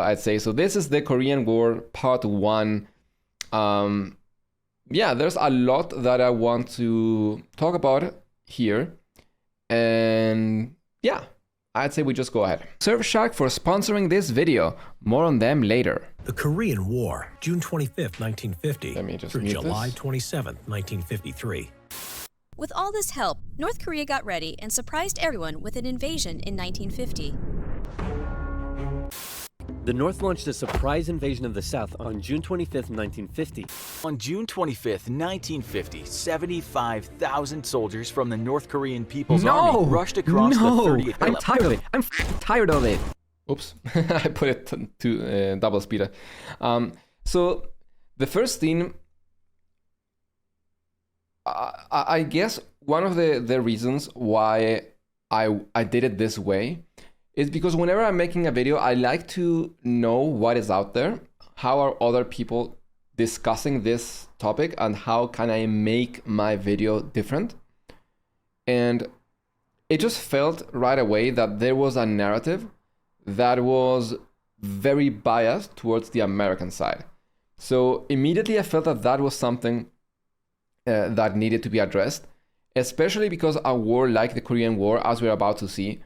I'd say. So this is the Korean War Part 1. Yeah, there's a lot that I want to talk about here. And yeah, I'd say we just go ahead. Surfshark for sponsoring this video. More on them later. The Korean War, June 25th, 1950 Let me just through mute July this. 27th, 1953. With all this help, North Korea got ready and surprised everyone with an invasion in 1950. The North launched a surprise invasion of the South on June 25th, 1950. On June 25th, 1950, 75,000 soldiers from the North Korean People's Army rushed across the 30th. I'm tired of it. I'm tired of it. Oops, I put it to double speed. So the first thing, I guess one of the reasons why I did it this way is because whenever I'm making a video, I like to know what is out there, how are other people discussing this topic, and how can I make my video different. And it just felt right away that there was a narrative that was very biased towards the American side. So immediately I felt that that was something that needed to be addressed, especially because a war like the Korean War, as we're about to see,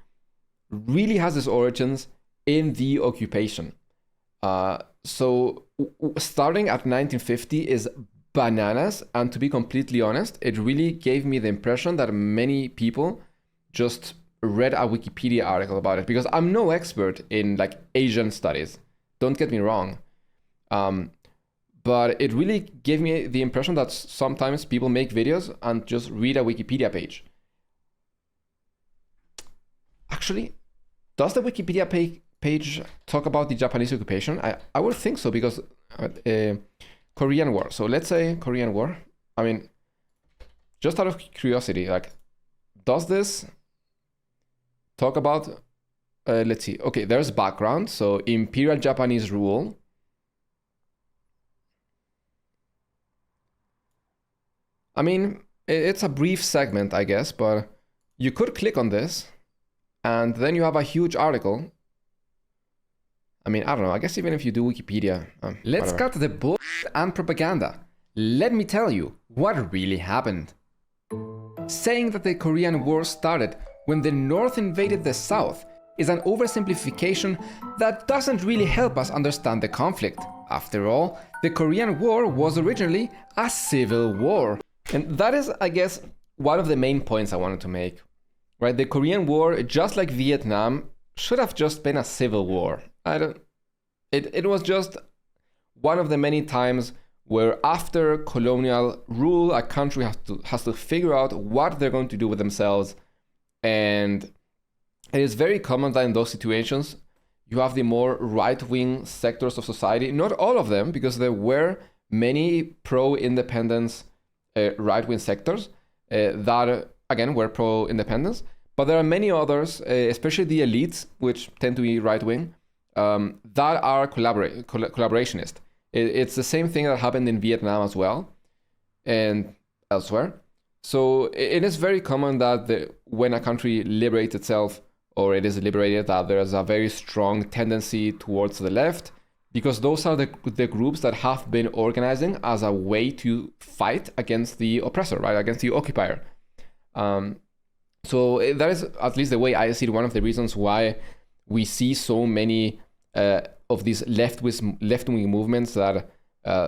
really has its origins in the occupation. So starting at 1950 is bananas, and to be completely honest, it really gave me the impression that many people just read a Wikipedia article about it, because I'm no expert in like Asian studies, don't get me wrong. But it really gave me the impression that sometimes people make videos and just read a Wikipedia page. Actually, does the Wikipedia page talk about the Japanese occupation? I would think so, because Korean War. So let's say Korean War. I mean, just out of curiosity, like, does this talk about, let's see. Okay, there's background. So Imperial Japanese rule. I mean, it's a brief segment, I guess, but you could click on this and then you have a huge article. I mean, I don't know. I guess even if you do Wikipedia. Let's cut the bullshit and propaganda. Let me tell you what really happened. Saying that the Korean War started when the North invaded the South is an oversimplification that doesn't really help us understand the conflict. After all, the Korean War was originally a civil war. And that is, I guess, one of the main points I wanted to make. Right? The Korean War, just like Vietnam, should have just been a civil war. It was just one of the many times where after colonial rule, a country has to figure out what they're going to do with themselves. And it is very common that in those situations, you have the more right-wing sectors of society. Not all of them, because there were many pro-independence right-wing sectors that, again, were pro-independence. But there are many others, especially the elites, which tend to be right-wing, that are collaborationist. It's the same thing that happened in Vietnam as well and elsewhere. So it is very common that when a country liberates itself, or it is liberated, that there is a very strong tendency towards the left, because those are the groups that have been organizing as a way to fight against the oppressor, right, against the occupier. So that is at least the way I see it, one of the reasons why we see so many of these left-wing movements that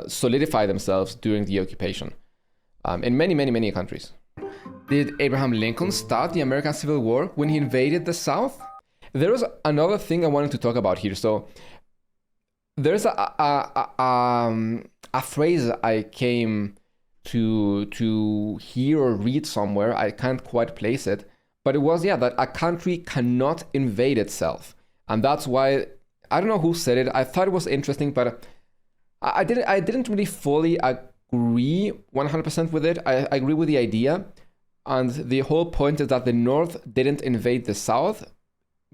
solidify themselves during the occupation in many, many, many countries. Did Abraham Lincoln start the American Civil War when he invaded the South? There was another thing I wanted to talk about here. So there's a phrase I came to hear or read somewhere. I can't quite place it, but it was, that a country cannot invade itself. And that's why, I don't know who said it. I thought it was interesting, but I didn't really fully agree 100% with it. I agree with the idea. And the whole point is that the North didn't invade the South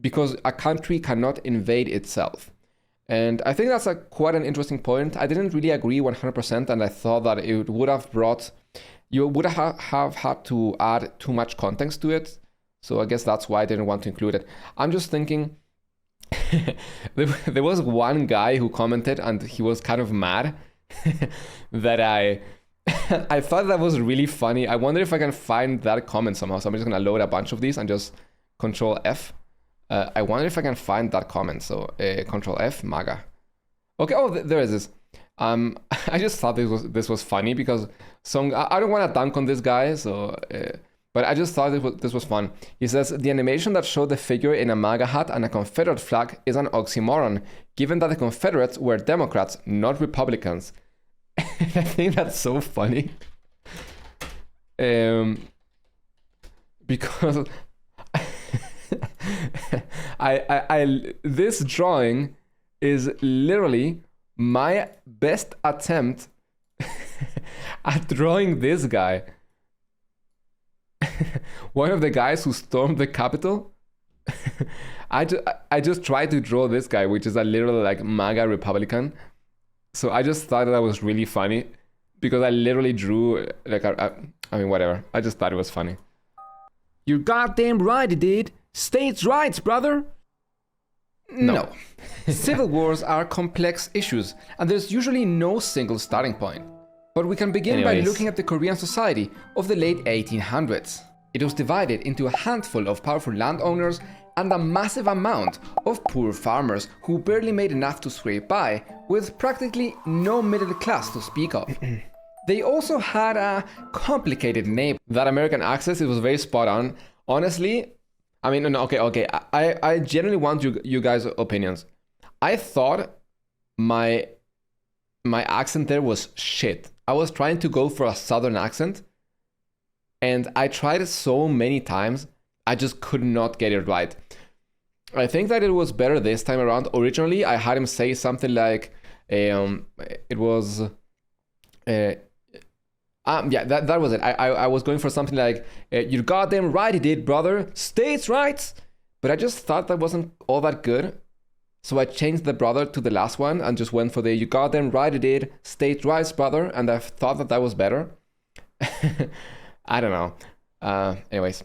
because a country cannot invade itself. And I think that's quite an interesting point. I didn't really agree 100%, and I thought that it would have you would have had to add too much context to it. So I guess that's why I didn't want to include it. I'm just thinking, there was one guy who commented, and he was kind of mad that I thought that was really funny. I wonder if I can find that comment somehow. So I'm just gonna load a bunch of these and just Control F. I wonder if I can find that comment. So Control F, MAGA. Okay, oh, there is this. I just thought this was funny because I don't want to dunk on this guy, so but I just thought this was fun. He says the animation that showed the figure in a MAGA hat and a Confederate flag is an oxymoron, given that the Confederates were Democrats, not Republicans. I think that's so funny. Because this drawing is literally my best attempt at drawing this guy. One of the guys who stormed the Capitol. I just tried to draw this guy, which is a literal like MAGA Republican. So I just thought that was really funny because I literally drew like I mean whatever. I just thought it was funny. You're goddamn right it did. States' rights, brother. No. Civil wars are complex issues, and there's usually no single starting point. But we can begin by looking at the Korean society of the late 1800s. It was divided into a handful of powerful landowners and a massive amount of poor farmers who barely made enough to scrape by, with practically no middle class to speak of. They also had a complicated neighbor. That American accent, it was very spot on. Honestly, I mean, no, okay. I genuinely want you guys' opinions. I thought my accent there was shit. I was trying to go for a southern accent, and I tried it so many times, I just could not get it right. I think that it was better this time around. Originally, I had him say something like, it was, yeah, that was it. I was going for something like, you're goddamn right he did, brother. States' rights. But I just thought that wasn't all that good. So I changed the brother to the last one and just went for the you goddamn right he did, states' rights, brother. And I thought that was better. I don't know. Anyways.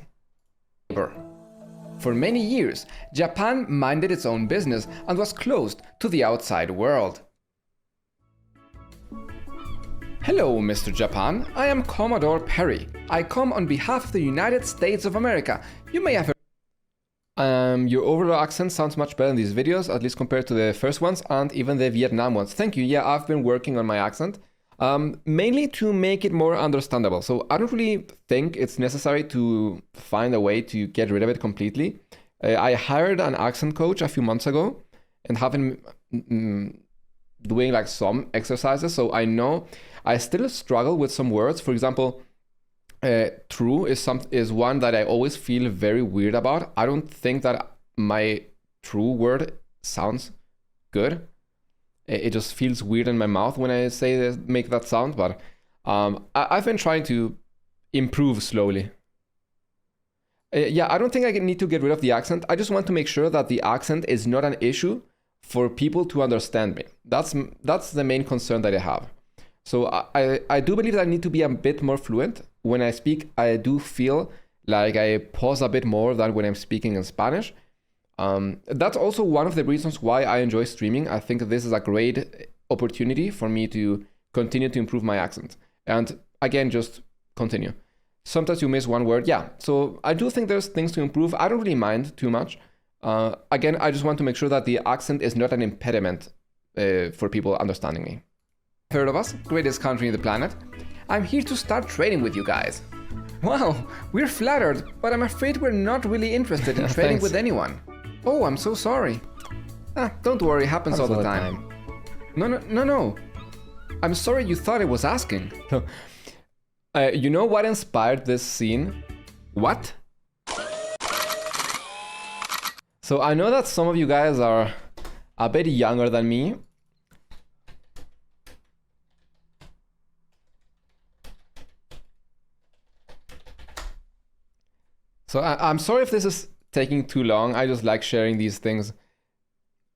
For many years, Japan minded its own business and was closed to the outside world. Hello, Mr. Japan. I am Commodore Perry. I come on behalf of the United States of America. You may have heard. Your overall accent sounds much better in these videos, at least compared to the first ones and even the Vietnam ones. Thank you. Yeah, I've been working on my accent, mainly to make it more understandable. So I don't really think it's necessary to find a way to get rid of it completely. I hired an accent coach a few months ago and have been doing like some exercises. So I know I still struggle with some words. For example, true is one that I always feel very weird about. I don't think that my true word sounds good. It just feels weird in my mouth when I say this, make that sound. But I've been trying to improve slowly. Yeah, I don't think I need to get rid of the accent. I just want to make sure that the accent is not an issue for people to understand me. That's the main concern that I have. So I do believe that I need to be a bit more fluent. When I speak, I do feel like I pause a bit more than when I'm speaking in Spanish. That's also one of the reasons why I enjoy streaming. I think this is a great opportunity for me to continue to improve my accent. And again, just continue. Sometimes you miss one word. Yeah, so I do think there's things to improve. I don't really mind too much. Again, I just want to make sure that the accent is not an impediment for people understanding me. Heard of us? Greatest country in the planet. I'm here to start trading with you guys. Wow, we're flattered, but I'm afraid we're not really interested in trading with anyone. Oh, I'm so sorry. Don't worry, it happens all the time. No. I'm sorry you thought I was asking. You know what inspired this scene? What? So I know that some of you guys are a bit younger than me. So I'm sorry if this is taking too long. I just like sharing these things.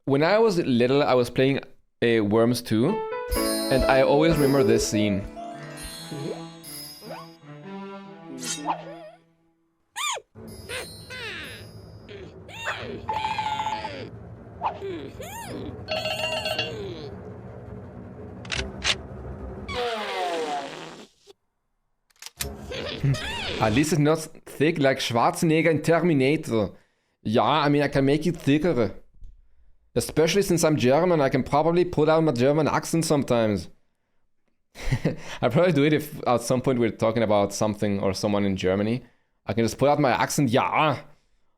When I was little, I was playing Worms 2, and I always remember this scene. At least it's not thick like Schwarzenegger in Terminator. Yeah, I mean, I can make it thicker. Especially since I'm German, I can probably pull out my German accent sometimes. I'll probably do it if at some point we're talking about something or someone in Germany. I can just pull out my accent, yeah.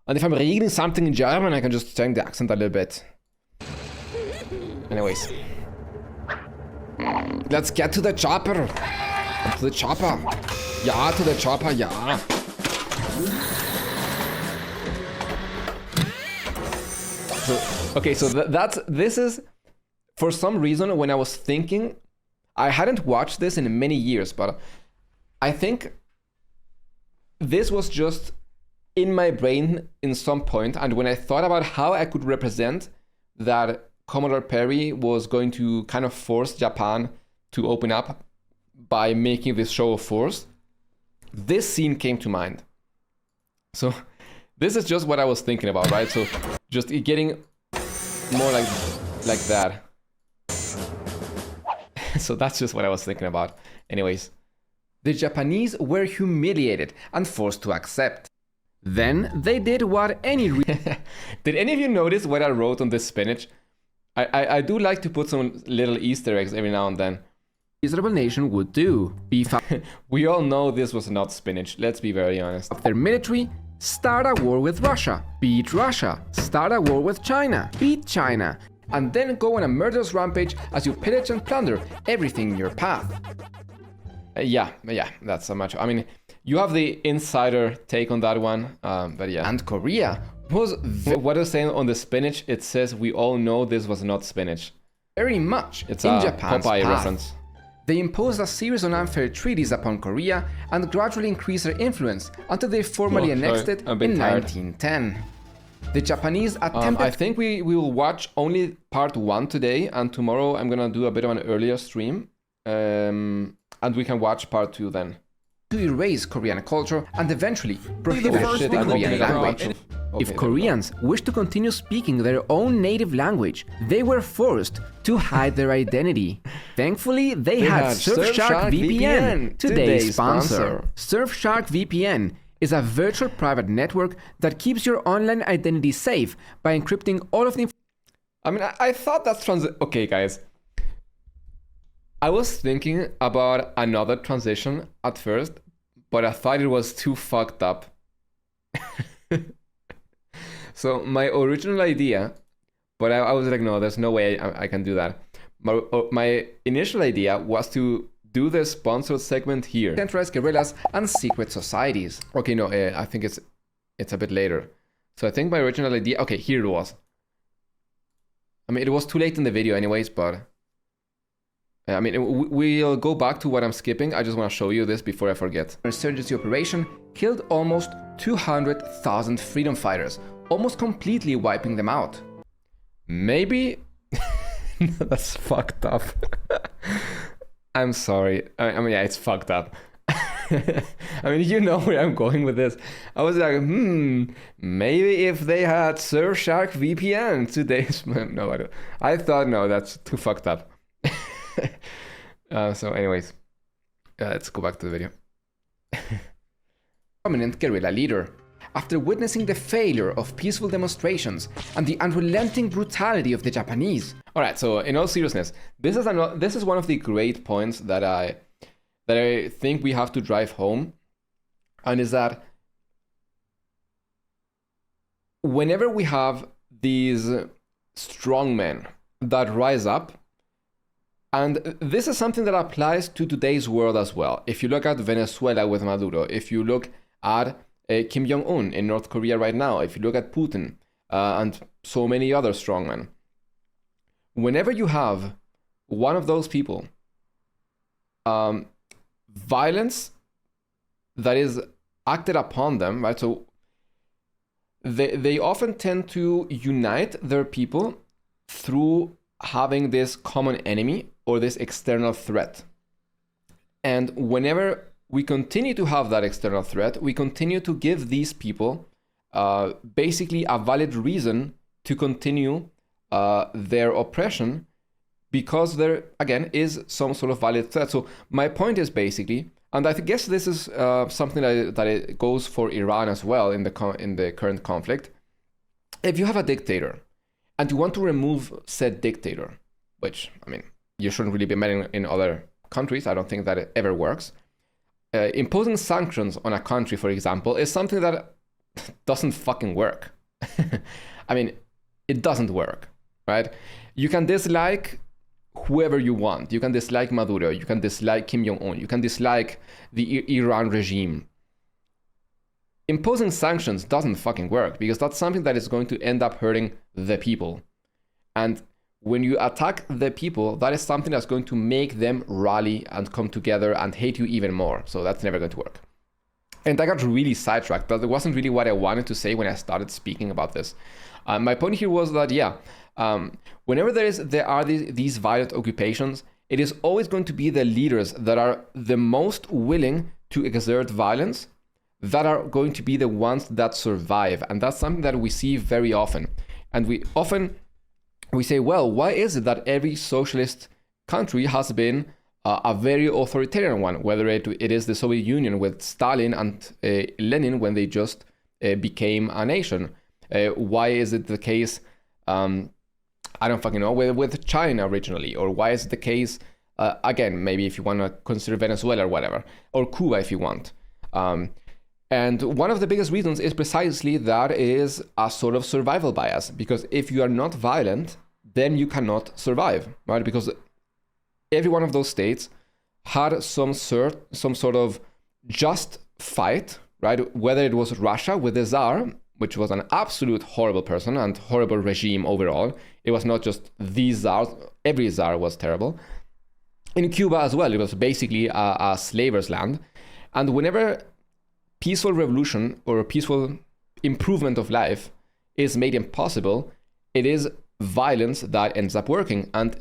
And if I'm reading something in German, I can just change the accent a little bit. Anyways. Let's get to the chopper. To the chopper. Yeah, to the chopper, yeah. So this is, for some reason, when I was thinking, I hadn't watched this in many years, but I think this was just in my brain in some point, and when I thought about how I could represent that Commodore Perry was going to kind of force Japan to open up by making this show of force, this scene came to mind. So this is just what I was thinking about, right? So just getting more like that. So that's just what I was thinking about. Anyways, the Japanese were humiliated and forced to accept. Then they did what any Did any of you notice what I wrote on this spinach? I do like to put some little Easter eggs every now and then. reasonable nation would do. We all know this was not spinach, let's be very honest. Their military, start a war with Russia, beat Russia, start a war with China, beat China, and then go on a murderous rampage as you pillage and plunder everything in your path. Yeah, that's so much. I mean, you have the insider take on that one, but yeah. And Korea was, what I was saying on the spinach, it says we all know this was not spinach. Very much it's in Japan's Popeye path. Reference. They imposed a series of unfair treaties upon Korea and gradually increased their influence until they formally annexed it in 1910. The Japanese attempted... I think we will watch only part 1 today, and tomorrow I'm gonna do a bit of an earlier stream, and we can watch part 2 then. ...to erase Korean culture and eventually prohibit the Korean language. If Koreans wished to continue speaking their own native language, they were forced to hide their identity. Thankfully, they had Surfshark VPN, today's sponsor. Surfshark VPN is a virtual private network that keeps your online identity safe by encrypting all of the... I mean, I thought that's okay, guys. I was thinking about another transition at first, but I thought it was too fucked up. So my original idea, but I was like, no, there's no way I can do that. My initial idea was to do the sponsored segment here. Centralized guerrillas and secret societies. Okay, no, I think it's a bit later. So I think my original idea, okay, here it was. I mean, it was too late in the video anyways, but... I mean, we'll go back to what I'm skipping. I just want to show you this before I forget. Insurgency operation killed almost 200,000 freedom fighters, almost completely wiping them out. Maybe... That's fucked up. I'm sorry. I mean, yeah, it's fucked up. I mean, you know where I'm going with this. I was like, maybe if they had Surfshark VPN today's... No, I don't. I thought, no, that's too fucked up. So anyways, let's go back to the video. Prominent guerrilla leader. After witnessing the failure of peaceful demonstrations and the unrelenting brutality of the Japanese. All right, so in all seriousness, this is one of the great points that I think we have to drive home, and is that whenever we have these strong men that rise up, and this is something that applies to today's world as well. If you look at Venezuela with Maduro, if you look at Kim Jong-un in North Korea right now, if you look at Putin and so many other strongmen, whenever you have one of those people, violence that is acted upon them, right? So they often tend to unite their people through having this common enemy or this external threat. And whenever we continue to have that external threat, we continue to give these people basically a valid reason to continue their oppression because there, again, is some sort of valid threat. So my point is basically, and I guess this is something that it goes for Iran as well in the current conflict. If you have a dictator and you want to remove said dictator, which, I mean, you shouldn't really be meddling in other countries. I don't think that it ever works. Imposing sanctions on a country, for example, is something that doesn't fucking work. I mean, it doesn't work, right? You can dislike whoever you want. You can dislike Maduro. You can dislike Kim Jong-un. You can dislike the Iran regime. Imposing sanctions doesn't fucking work because that's something that is going to end up hurting the people. And when you attack the people, that is something that's going to make them rally and come together and hate you even more. So that's never going to work. And I got really sidetracked. That wasn't really what I wanted to say when I started speaking about this. My point here was that, whenever there are these violent occupations, it is always going to be the leaders that are the most willing to exert violence that are going to be the ones that survive. And that's something that we see very often. And we say, well, why is it that every socialist country has been a very authoritarian one, whether it is the Soviet Union with Stalin and Lenin when they just became a nation? Why is it the case, I don't fucking know, with China originally? Or why is it the case, again, maybe if you want to consider Venezuela or whatever, or Cuba if you want. And one of the biggest reasons is precisely that is a sort of survival bias. Because if you are not violent, then you cannot survive, right? Because every one of those states had some sort of just fight, right? Whether it was Russia with the Tsar, which was an absolute horrible person and horrible regime overall. It was not just these Tsars, every Tsar was terrible. In Cuba as well, it was basically a slaver's land. And whenever peaceful revolution or peaceful improvement of life is made impossible, it is violence that ends up working. And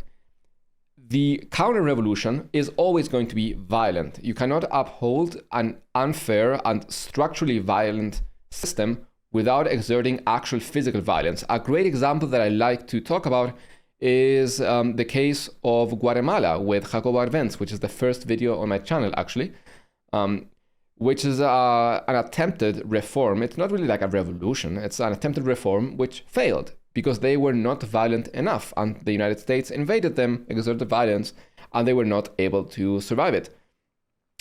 the counter-revolution is always going to be violent. You cannot uphold an unfair and structurally violent system without exerting actual physical violence. A great example that I like to talk about is the case of Guatemala with Jacobo Arbenz, which is the first video on my channel, actually, which is an attempted reform. It's not really like a revolution. It's an attempted reform which failed because they were not violent enough, and the United States invaded them, exerted violence, and they were not able to survive it.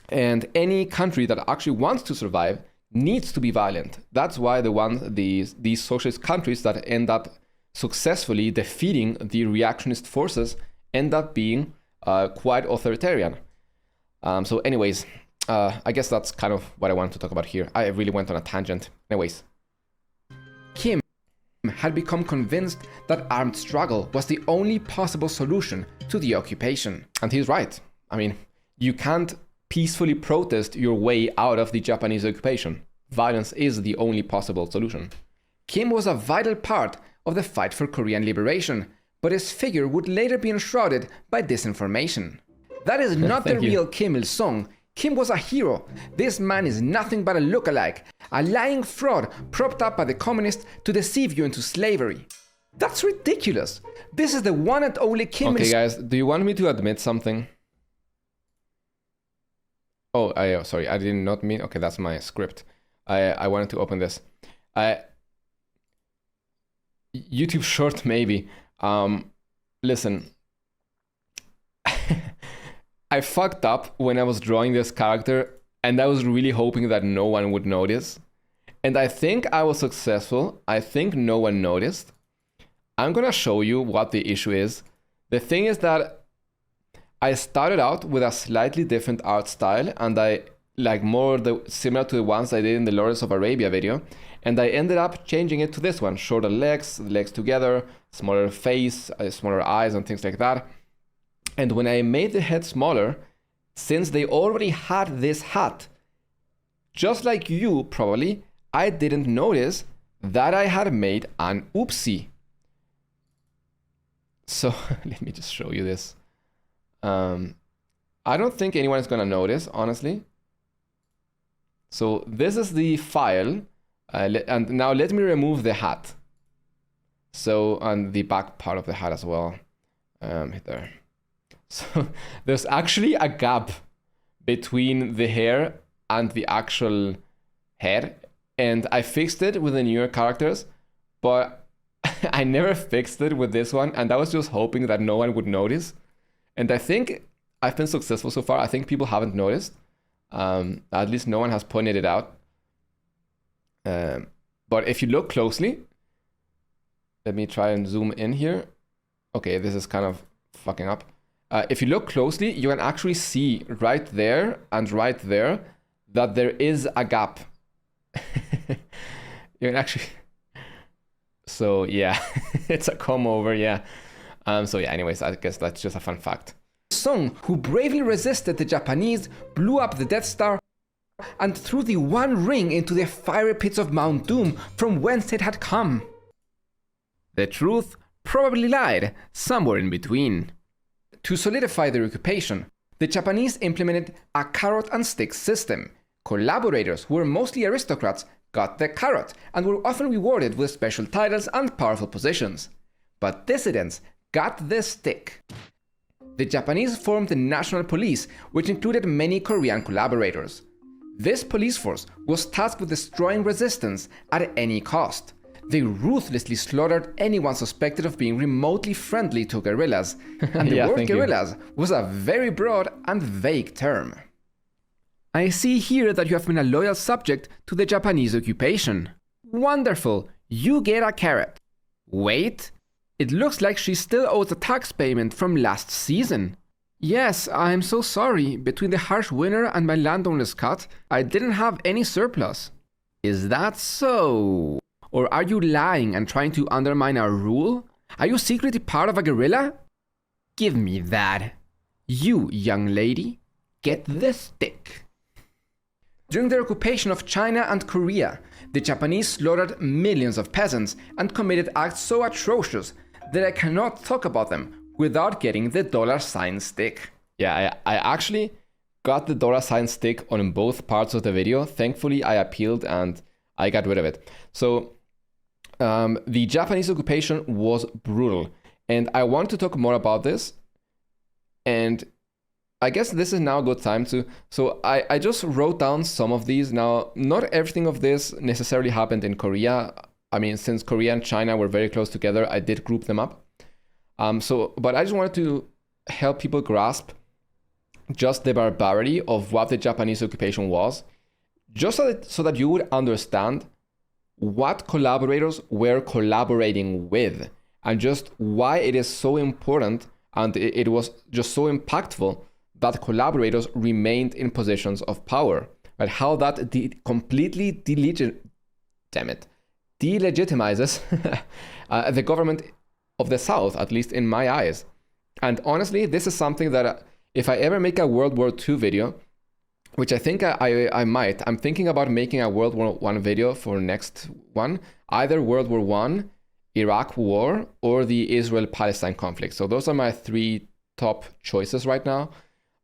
And any country that actually wants to survive needs to be violent. That's why these socialist countries that end up successfully defeating the reactionist forces end up being quite authoritarian. So anyways, I guess that's kind of what I wanted to talk about here. I really went on a tangent. Anyways. Kim had become convinced that armed struggle was the only possible solution to the occupation. And he's right. I mean, you can't peacefully protest your way out of the Japanese occupation. Violence is the only possible solution. Kim was a vital part of the fight for Korean liberation, but his figure would later be enshrouded by disinformation. That is not the real Kim Il-sung. Kim was a hero. This man is nothing but a look-alike, a lying fraud propped up by the communists to deceive you into slavery. That's ridiculous. This is the one and only Kim. Okay, guys, do you want me to admit something? Oh, sorry, I did not mean. Okay, that's my script. I wanted to open this. YouTube short, maybe. Listen. I fucked up when I was drawing this character, and I was really hoping that no one would notice. And I think I was successful. I think no one noticed. I'm gonna show you what the issue is. The thing is that I started out with a slightly different art style, and I like similar to the ones I did in the Lawrence of Arabia video, and I ended up changing it to this one. Shorter legs together, smaller face, smaller eyes, and things like that. And when I made the head smaller, since they already had this hat, just like you probably, I didn't notice that I had made an oopsie. So let me just show you this. I don't think anyone is gonna notice, honestly. So this is the file, and now let me remove the hat. So, and the back part of the hat as well. There. So there's actually a gap between the hair and the actual head. And I fixed it with the newer characters, but I never fixed it with this one. And I was just hoping that no one would notice. And I think I've been successful so far. I think people haven't noticed. At least no one has pointed it out. But if you look closely, let me try and zoom in here. Okay, this is kind of fucking up. If you look closely, you can actually see right there and right there that there is a gap. You can actually... So yeah, it's a comb over, yeah. So yeah, anyways, I guess that's just a fun fact. Song, who bravely resisted the Japanese, blew up the Death Star and threw the One Ring into the fiery pits of Mount Doom from whence it had come. The truth probably lied somewhere in between. To solidify their occupation, the Japanese implemented a carrot and stick system. Collaborators, who were mostly aristocrats, got the carrot and were often rewarded with special titles and powerful positions. But dissidents got the stick. The Japanese formed the National Police, which included many Korean collaborators. This police force was tasked with destroying resistance at any cost. They ruthlessly slaughtered anyone suspected of being remotely friendly to guerrillas, and the word guerrillas was a very broad and vague term. I see here that you have been a loyal subject to the Japanese occupation. Wonderful, you get a carrot. Wait, it looks like she still owes a tax payment from last season. Yes, I'm so sorry. Between the harsh winter and my landowner's cut, I didn't have any surplus. Is that so? Or are you lying and trying to undermine our rule? Are you secretly part of a guerrilla? Give me that. You, young lady, get the stick. During their occupation of China and Korea, the Japanese slaughtered millions of peasants and committed acts so atrocious that I cannot talk about them without getting the $sign stick. Yeah, I actually got the $sign stick on both parts of the video. Thankfully, I appealed and I got rid of it. So, the Japanese occupation was brutal. And I want to talk more about this. And I guess this is now a good time to... So I just wrote down some of these. Now, not everything of this necessarily happened in Korea. I mean, since Korea and China were very close together, I did group them up. But I just wanted to help people grasp just the barbarity of what the Japanese occupation was, just so that you would understand what collaborators were collaborating with, and just why it is so important, and it was just so impactful that collaborators remained in positions of power, right? How that completely delegitimizes the government of the South, at least in my eyes. And honestly, this is something that if I ever make a World War II video, which I think I might, I'm thinking about making a World War I video for next one, either World War I, Iraq War, or the Israel-Palestine conflict. So those are my three top choices right now.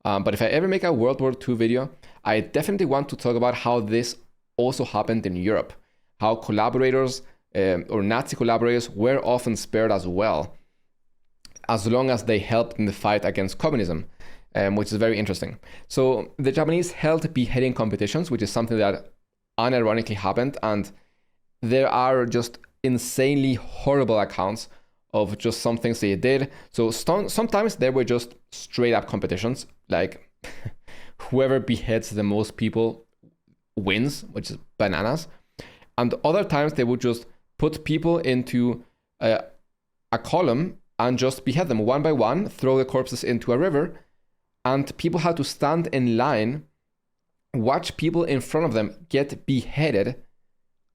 But if I ever make a World War II video, I definitely want to talk about how this also happened in Europe, how collaborators or Nazi collaborators were often spared as well, as long as they helped in the fight against communism, which is very interesting. So the Japanese held beheading competitions, which is something that unironically happened, and there are just insanely horrible accounts of just some things they did. So sometimes there were just straight up competitions, like whoever beheads the most people wins, which is bananas. And other times they would just put people into a column and just behead them one by one, throw the corpses into a river, and people had to stand in line, watch people in front of them get beheaded,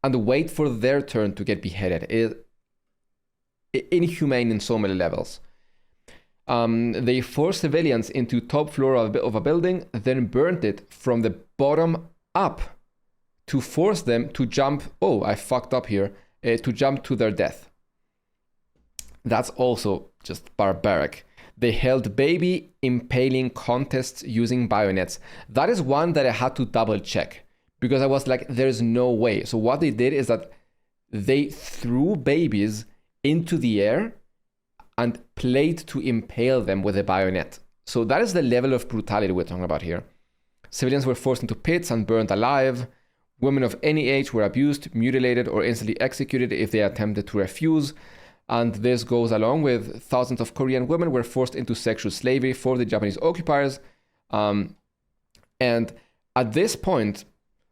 and wait for their turn to get beheaded. Inhumane in so many levels. They forced civilians into top floor of a building, then burned it from the bottom up to force them to jump. Oh, I fucked up here. To jump to their death. That's also just barbaric. They held baby impaling contests using bayonets. That is one that I had to double check, because I was like, there's no way. So what they did is that they threw babies into the air and played to impale them with a bayonet. So that is the level of brutality we're talking about here. Civilians were forced into pits and burned alive. Women of any age were abused, mutilated, or instantly executed if they attempted to refuse. And this goes along with thousands of Korean women were forced into sexual slavery for the Japanese occupiers. And at this point,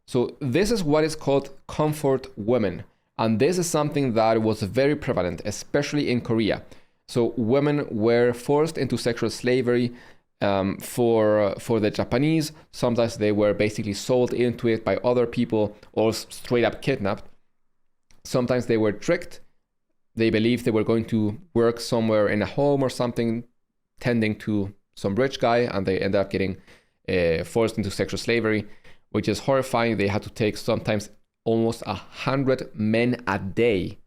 so this is what is called comfort women. And this is something that was very prevalent, especially in Korea. So women were forced into sexual slavery for the Japanese. Sometimes they were basically sold into it by other people or straight up kidnapped. Sometimes they were tricked. They believed they were going to work somewhere in a home or something, tending to some rich guy, and they ended up getting forced into sexual slavery, which is horrifying. They had to take sometimes almost 100 men a day.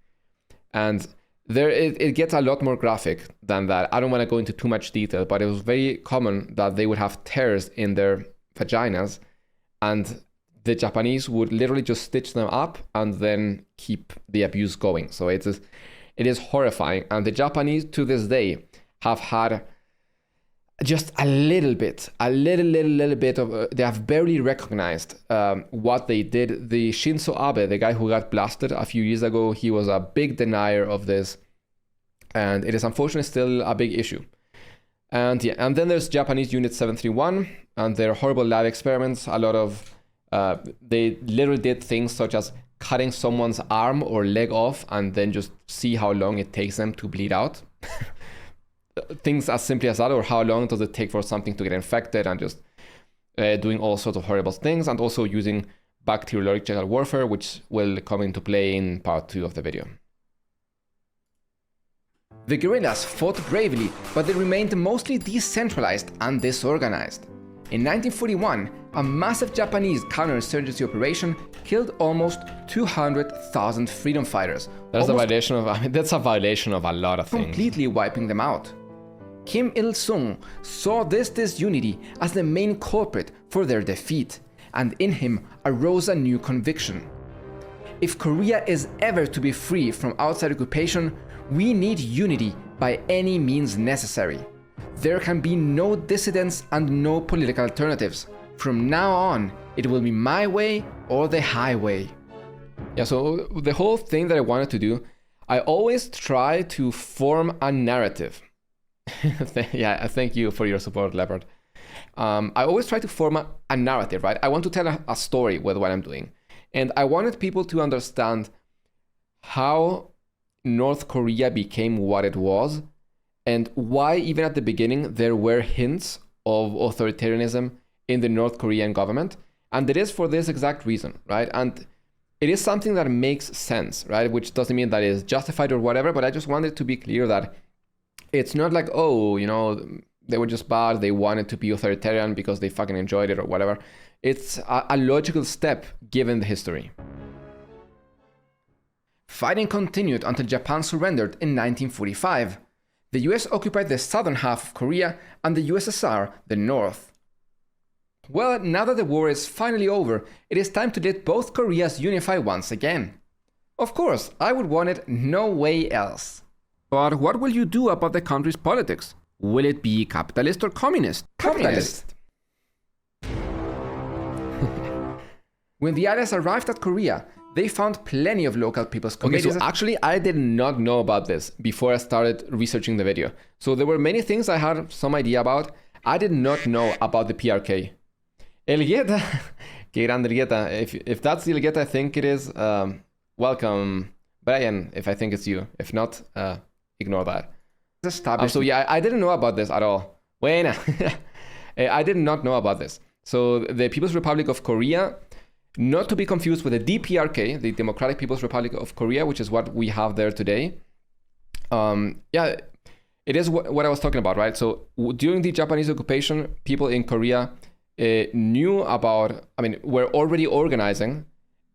And there it gets a lot more graphic than that. I don't want to go into too much detail, but it was very common that they would have tears in their vaginas, and the Japanese would literally just stitch them up and then keep the abuse going. So it is horrifying. And the Japanese to this day have had just a little bit of, they have barely recognized what they did. The Shinzo Abe, the guy who got blasted a few years ago, he was a big denier of this. And it is unfortunately still a big issue. And yeah, and then there's Japanese Unit 731 and their horrible lab experiments. A lot of, they literally did things such as cutting someone's arm or leg off and then just see how long it takes them to bleed out. Things as simply as that, or how long does it take for something to get infected, and just doing all sorts of horrible things, and also using bacteriological warfare, which will come into play in part 2 of the video. The guerrillas fought bravely, but they remained mostly decentralized and disorganized. In 1941, a massive Japanese counterinsurgency operation killed almost 200,000 freedom fighters. That's a violation of a lot of things. Completely wiping them out. Kim Il-sung saw this disunity as the main culprit for their defeat, and in him arose a new conviction. If Korea is ever to be free from outside occupation, we need unity by any means necessary. There can be no dissidents and no political alternatives. From now on, it will be my way or the highway. Yeah, so the whole thing that I wanted to do, I always try to form a narrative. Yeah, thank you for your support, Leopard. I always try to form a narrative, right? I want to tell a story with what I'm doing. And I wanted people to understand how North Korea became what it was, and why even at the beginning there were hints of authoritarianism in the North Korean government. And it is for this exact reason, right? And it is something that makes sense, right? Which doesn't mean that it is justified or whatever, but I just wanted to be clear that it's not like, oh, you know, they were just bad, they wanted to be authoritarian because they fucking enjoyed it or whatever. It's a logical step given the history. Fighting continued until Japan surrendered in 1945. The US occupied the southern half of Korea and the USSR the north. Well, now that the war is finally over, it is time to let both Koreas unify once again. Of course, I would want it no way else. But what will you do about the country's politics? Will it be capitalist or communist? Capitalist. When the Allies arrived at Korea, they found plenty of local people's committees. Okay, so actually I did not know about this before I started researching the video. So there were many things I had some idea about. I did not know about the PRK. Elgueta, que grande Elgueta. If that's the Elgueta I think it is, welcome. Brian, if I think it's you. If not, ignore that. So yeah, I didn't know about this at all. Buena. I did not know about this. So the People's Republic of Korea, not to be confused with the DPRK, the Democratic People's Republic of Korea, which is what we have there today. Yeah, it is what I was talking about, right? So during the Japanese occupation, people in Korea knew about, were already organizing.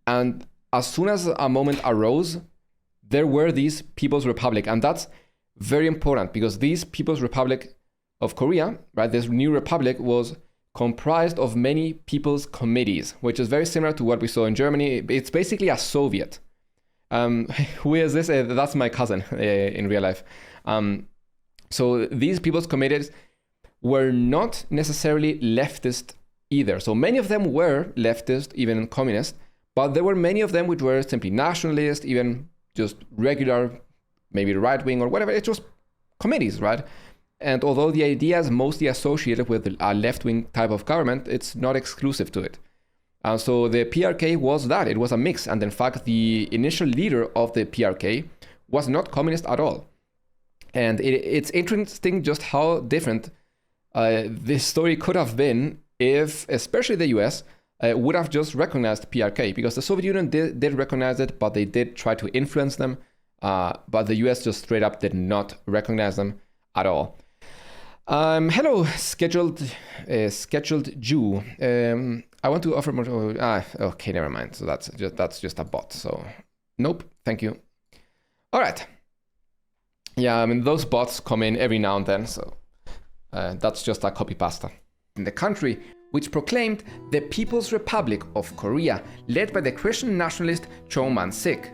And as soon as a moment arose, there were these People's Republic. And that's very important because these People's Republic of Korea, right, this new republic was comprised of many people's committees, which is very similar to what we saw in Germany. It's basically a Soviet. Who is this? That's my cousin in real life. So these people's committees were not necessarily leftist either. So many of them were leftist, even communist, but there were many of them which were simply nationalist, even just regular, maybe right-wing or whatever. It's just committees, right? And although the idea is mostly associated with a left-wing type of government, it's not exclusive to it. So the PRK was that. It was a mix. And in fact, the initial leader of the PRK was not communist at all. And it's interesting just how different this story could have been if, especially the US, would have just recognized PRK, because the Soviet Union did recognize it, but they did try to influence them. But the US just straight up did not recognize them at all. Hello, scheduled Jew. I want to offer more. Okay, never mind. So that's just a bot. So nope, thank you. All right. Yeah, I mean those bots come in every now and then. So that's just a copy pasta. In the country, which proclaimed the People's Republic of Korea, led by the Christian nationalist Cho Man-sik.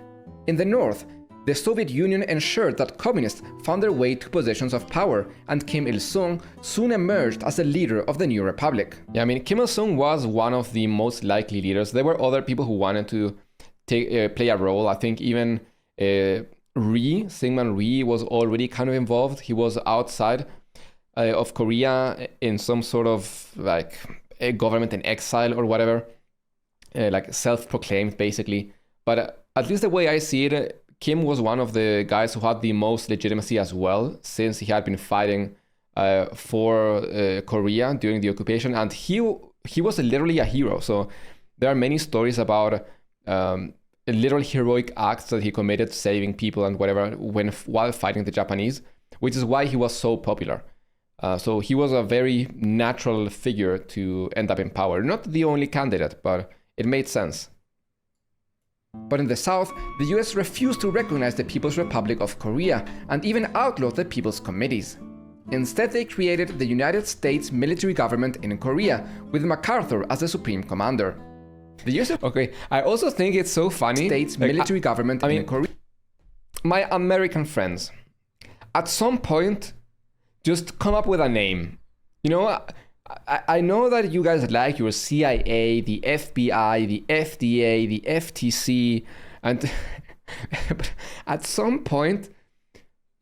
In the north, the Soviet Union ensured that communists found their way to positions of power, and Kim Il-sung soon emerged as the leader of the new republic. Yeah, I mean, Kim Il-sung was one of the most likely leaders. There were other people who wanted to play a role. I think even Syngman Rhee was already kind of involved. He was outside of Korea in some sort of like a government in exile or whatever, like self-proclaimed basically. But at least the way I see it, Kim was one of the guys who had the most legitimacy as well, since he had been fighting for Korea during the occupation, and he was literally a hero. So there are many stories about literal heroic acts that he committed, saving people and whatever while fighting the Japanese, which is why he was so popular. So he was a very natural figure to end up in power. Not the only candidate, but it made sense. But in the south, the US refused to recognize the People's Republic of Korea and even outlawed the People's Committees. Instead, they created the United States military government in Korea, with MacArthur as the supreme commander. The US... Okay, I also think it's so funny... States military government in Korea... My American friends, at some point, just come up with a name. You know, I know that you guys like your CIA, the FBI, the FDA, the FTC, and but at some point,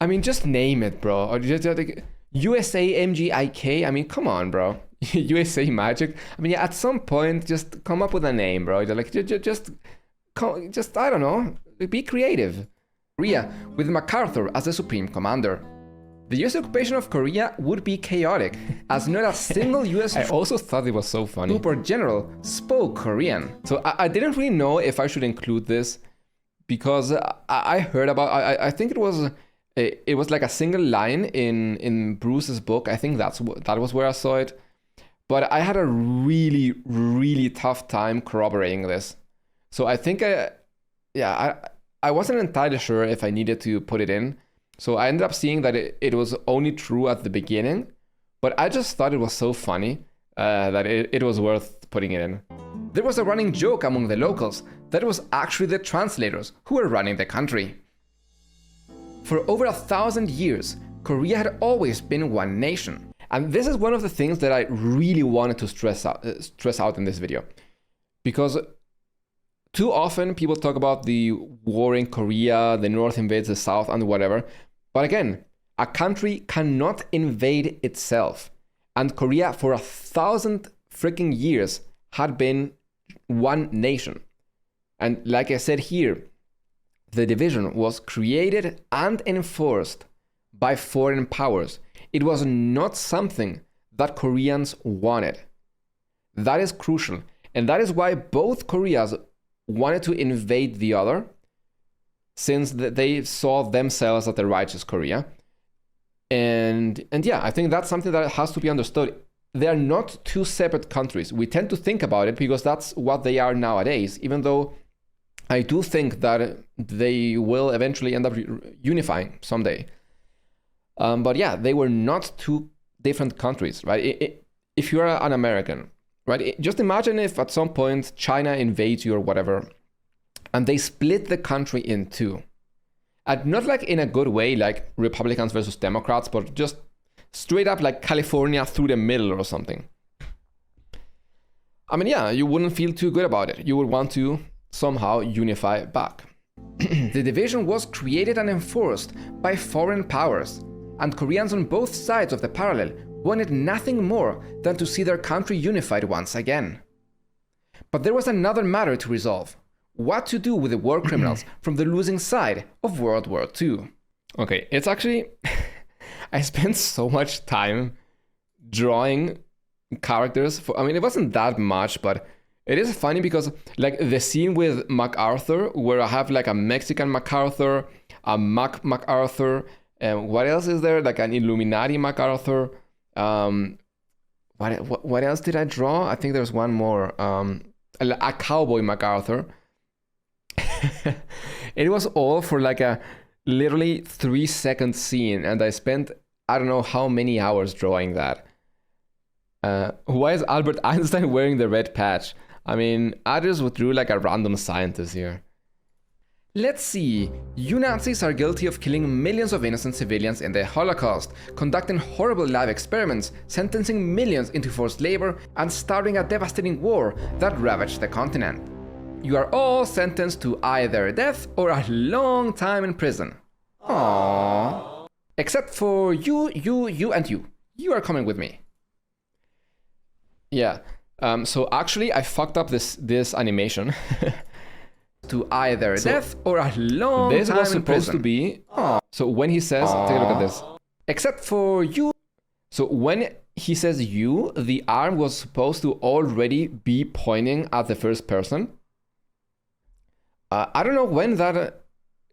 I mean, just name it, bro. Or just like USA MGIK. I mean, come on, bro. USA Magic. I mean, yeah, at some point, just come up with a name, bro. Like, just I don't know. Be creative. Korea, with MacArthur as the supreme commander. The US occupation of Korea would be chaotic, as not a single US... I also thought it was so funny. Super general spoke Korean. So I didn't really know if I should include this, because I heard about... I think it was like a single line in Bruce's book. I think that was where I saw it. But I had a really, really tough time corroborating this. So I think I wasn't entirely sure if I needed to put it in. So I ended up seeing that it was only true at the beginning, but I just thought it was so funny that it was worth putting it in. There was a running joke among the locals that it was actually the translators who were running the country. For over 1,000 years, Korea had always been one nation. And this is one of the things that I really wanted to stress out in this video. Because too often people talk about the war in Korea, the North invades the South and whatever. But again, a country cannot invade itself. And Korea for 1,000 freaking years had been one nation. And like I said here, the division was created and enforced by foreign powers. It was not something that Koreans wanted. That is crucial. And that is why both Koreas wanted to invade the other, since they saw themselves as the righteous Korea. And yeah, I think that's something that has to be understood. They are not two separate countries. We tend to think about it because that's what they are nowadays, even though I do think that they will eventually end up unifying someday. But yeah, they were not two different countries, right? If you're an American, right? Just imagine if at some point China invades you or whatever, and they split the country in two. And not like in a good way, like Republicans versus Democrats, but just straight up like California through the middle or something. I mean, yeah, you wouldn't feel too good about it. You would want to somehow unify back. The division was created and enforced by foreign powers, and Koreans on both sides of the parallel wanted nothing more than to see their country unified once again. But there was another matter to resolve. What to do with the war criminals from the losing side of World War II. Okay, it's actually... I spent so much time drawing characters for... I mean, it wasn't that much, but it is funny because like the scene with MacArthur, where I have like a Mexican MacArthur, a MacArthur, and what else is there? Like an Illuminati MacArthur. What else did I draw? I think there's one more. A cowboy MacArthur. It was all for like a literally 3-second scene, and I spent I don't know how many hours drawing that. Why is Albert Einstein wearing the red patch? I mean, I just drew like a random scientist here. Let's see. You Nazis are guilty of killing millions of innocent civilians in the Holocaust, conducting horrible lab experiments, sentencing millions into forced labor, and starting a devastating war that ravaged the continent. You are all sentenced to either death or a long time in prison. Aww. Except for you, and you. You are coming with me. Yeah. So actually, I fucked up this animation. To either death or a long time in prison. This was supposed to be... So when he says... Take a look at this. Except for you... So when he says you, the arm was supposed to already be pointing at the first person. I don't know when that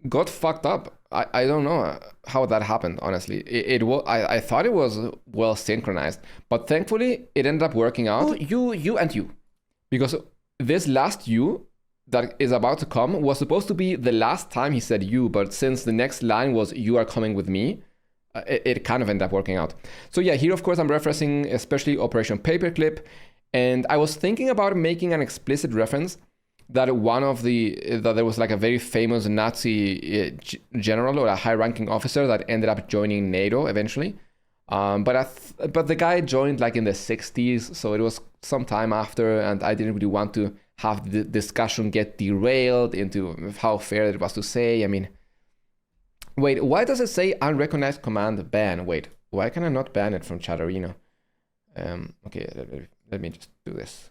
got fucked up. I don't know how that happened, honestly. I thought it was well synchronized, but thankfully it ended up working out. You, and you. Because this last you that is about to come was supposed to be the last time he said you, but since the next line was you are coming with me, it kind of ended up working out. So yeah, here of course I'm referencing especially Operation Paperclip, and I was thinking about making an explicit reference that that there was like a very famous Nazi general or a high-ranking officer that ended up joining NATO eventually. But the guy joined like in the 60s, so it was some time after, and I didn't really want to have the discussion get derailed into how fair it was to say. I mean, wait, why does it say unrecognized command ban? Wait, why can I not ban it from Chatterino? Okay, let me just do this.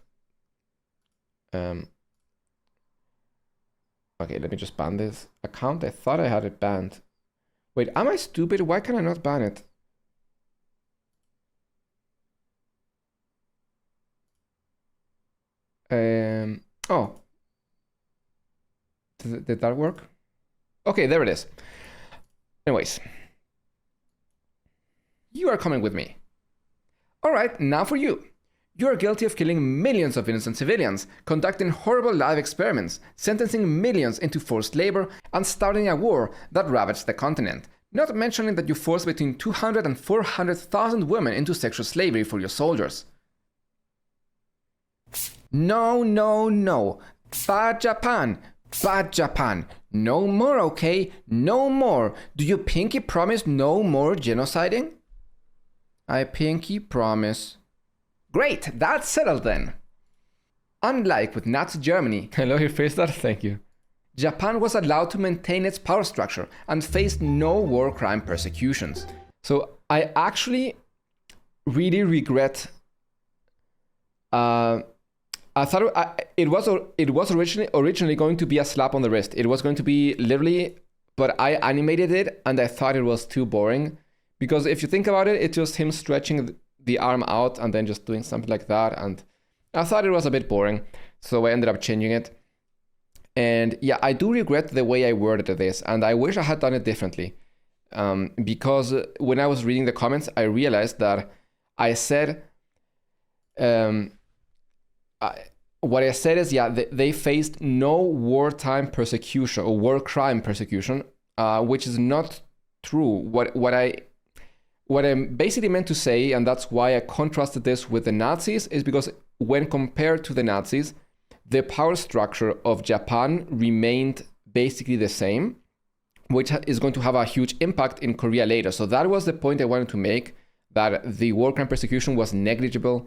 Okay, let me just ban this account. I thought I had it banned. Wait, am I stupid? Why can I not ban it? Oh. Did that work? Okay, there it is. Anyways. You are coming with me. Alright, now for you. You are guilty of killing millions of innocent civilians, conducting horrible lab experiments, sentencing millions into forced labor, and starting a war that ravaged the continent. Not mentioning that you forced between 200 and 400,000 women into sexual slavery for your soldiers. No, no, no. Bad Japan. Bad Japan. No more, okay? No more. Do you pinky promise no more genociding? I pinky promise. Great, that's settled then. Unlike with Nazi Germany, hello, you faced that? Thank you. Japan was allowed to maintain its power structure and faced no war crime persecutions. So I actually really regret. I thought it was originally going to be a slap on the wrist. It was going to be literally, but I animated it and I thought it was too boring, because if you think about it, it's just him stretching the arm out and then just doing something like that, and I thought it was a bit boring, so I ended up changing it. And yeah, I do regret the way I worded this, and I wish I had done it differently, because when I was reading the comments, I realized that I said what I said is, yeah, they faced no wartime persecution or war crime persecution, which is not true. What I basically meant to say, and that's why I contrasted this with the Nazis, is because when compared to the Nazis, the power structure of Japan remained basically the same, which is going to have a huge impact in Korea later. So that was the point I wanted to make, that the war crime persecution was negligible.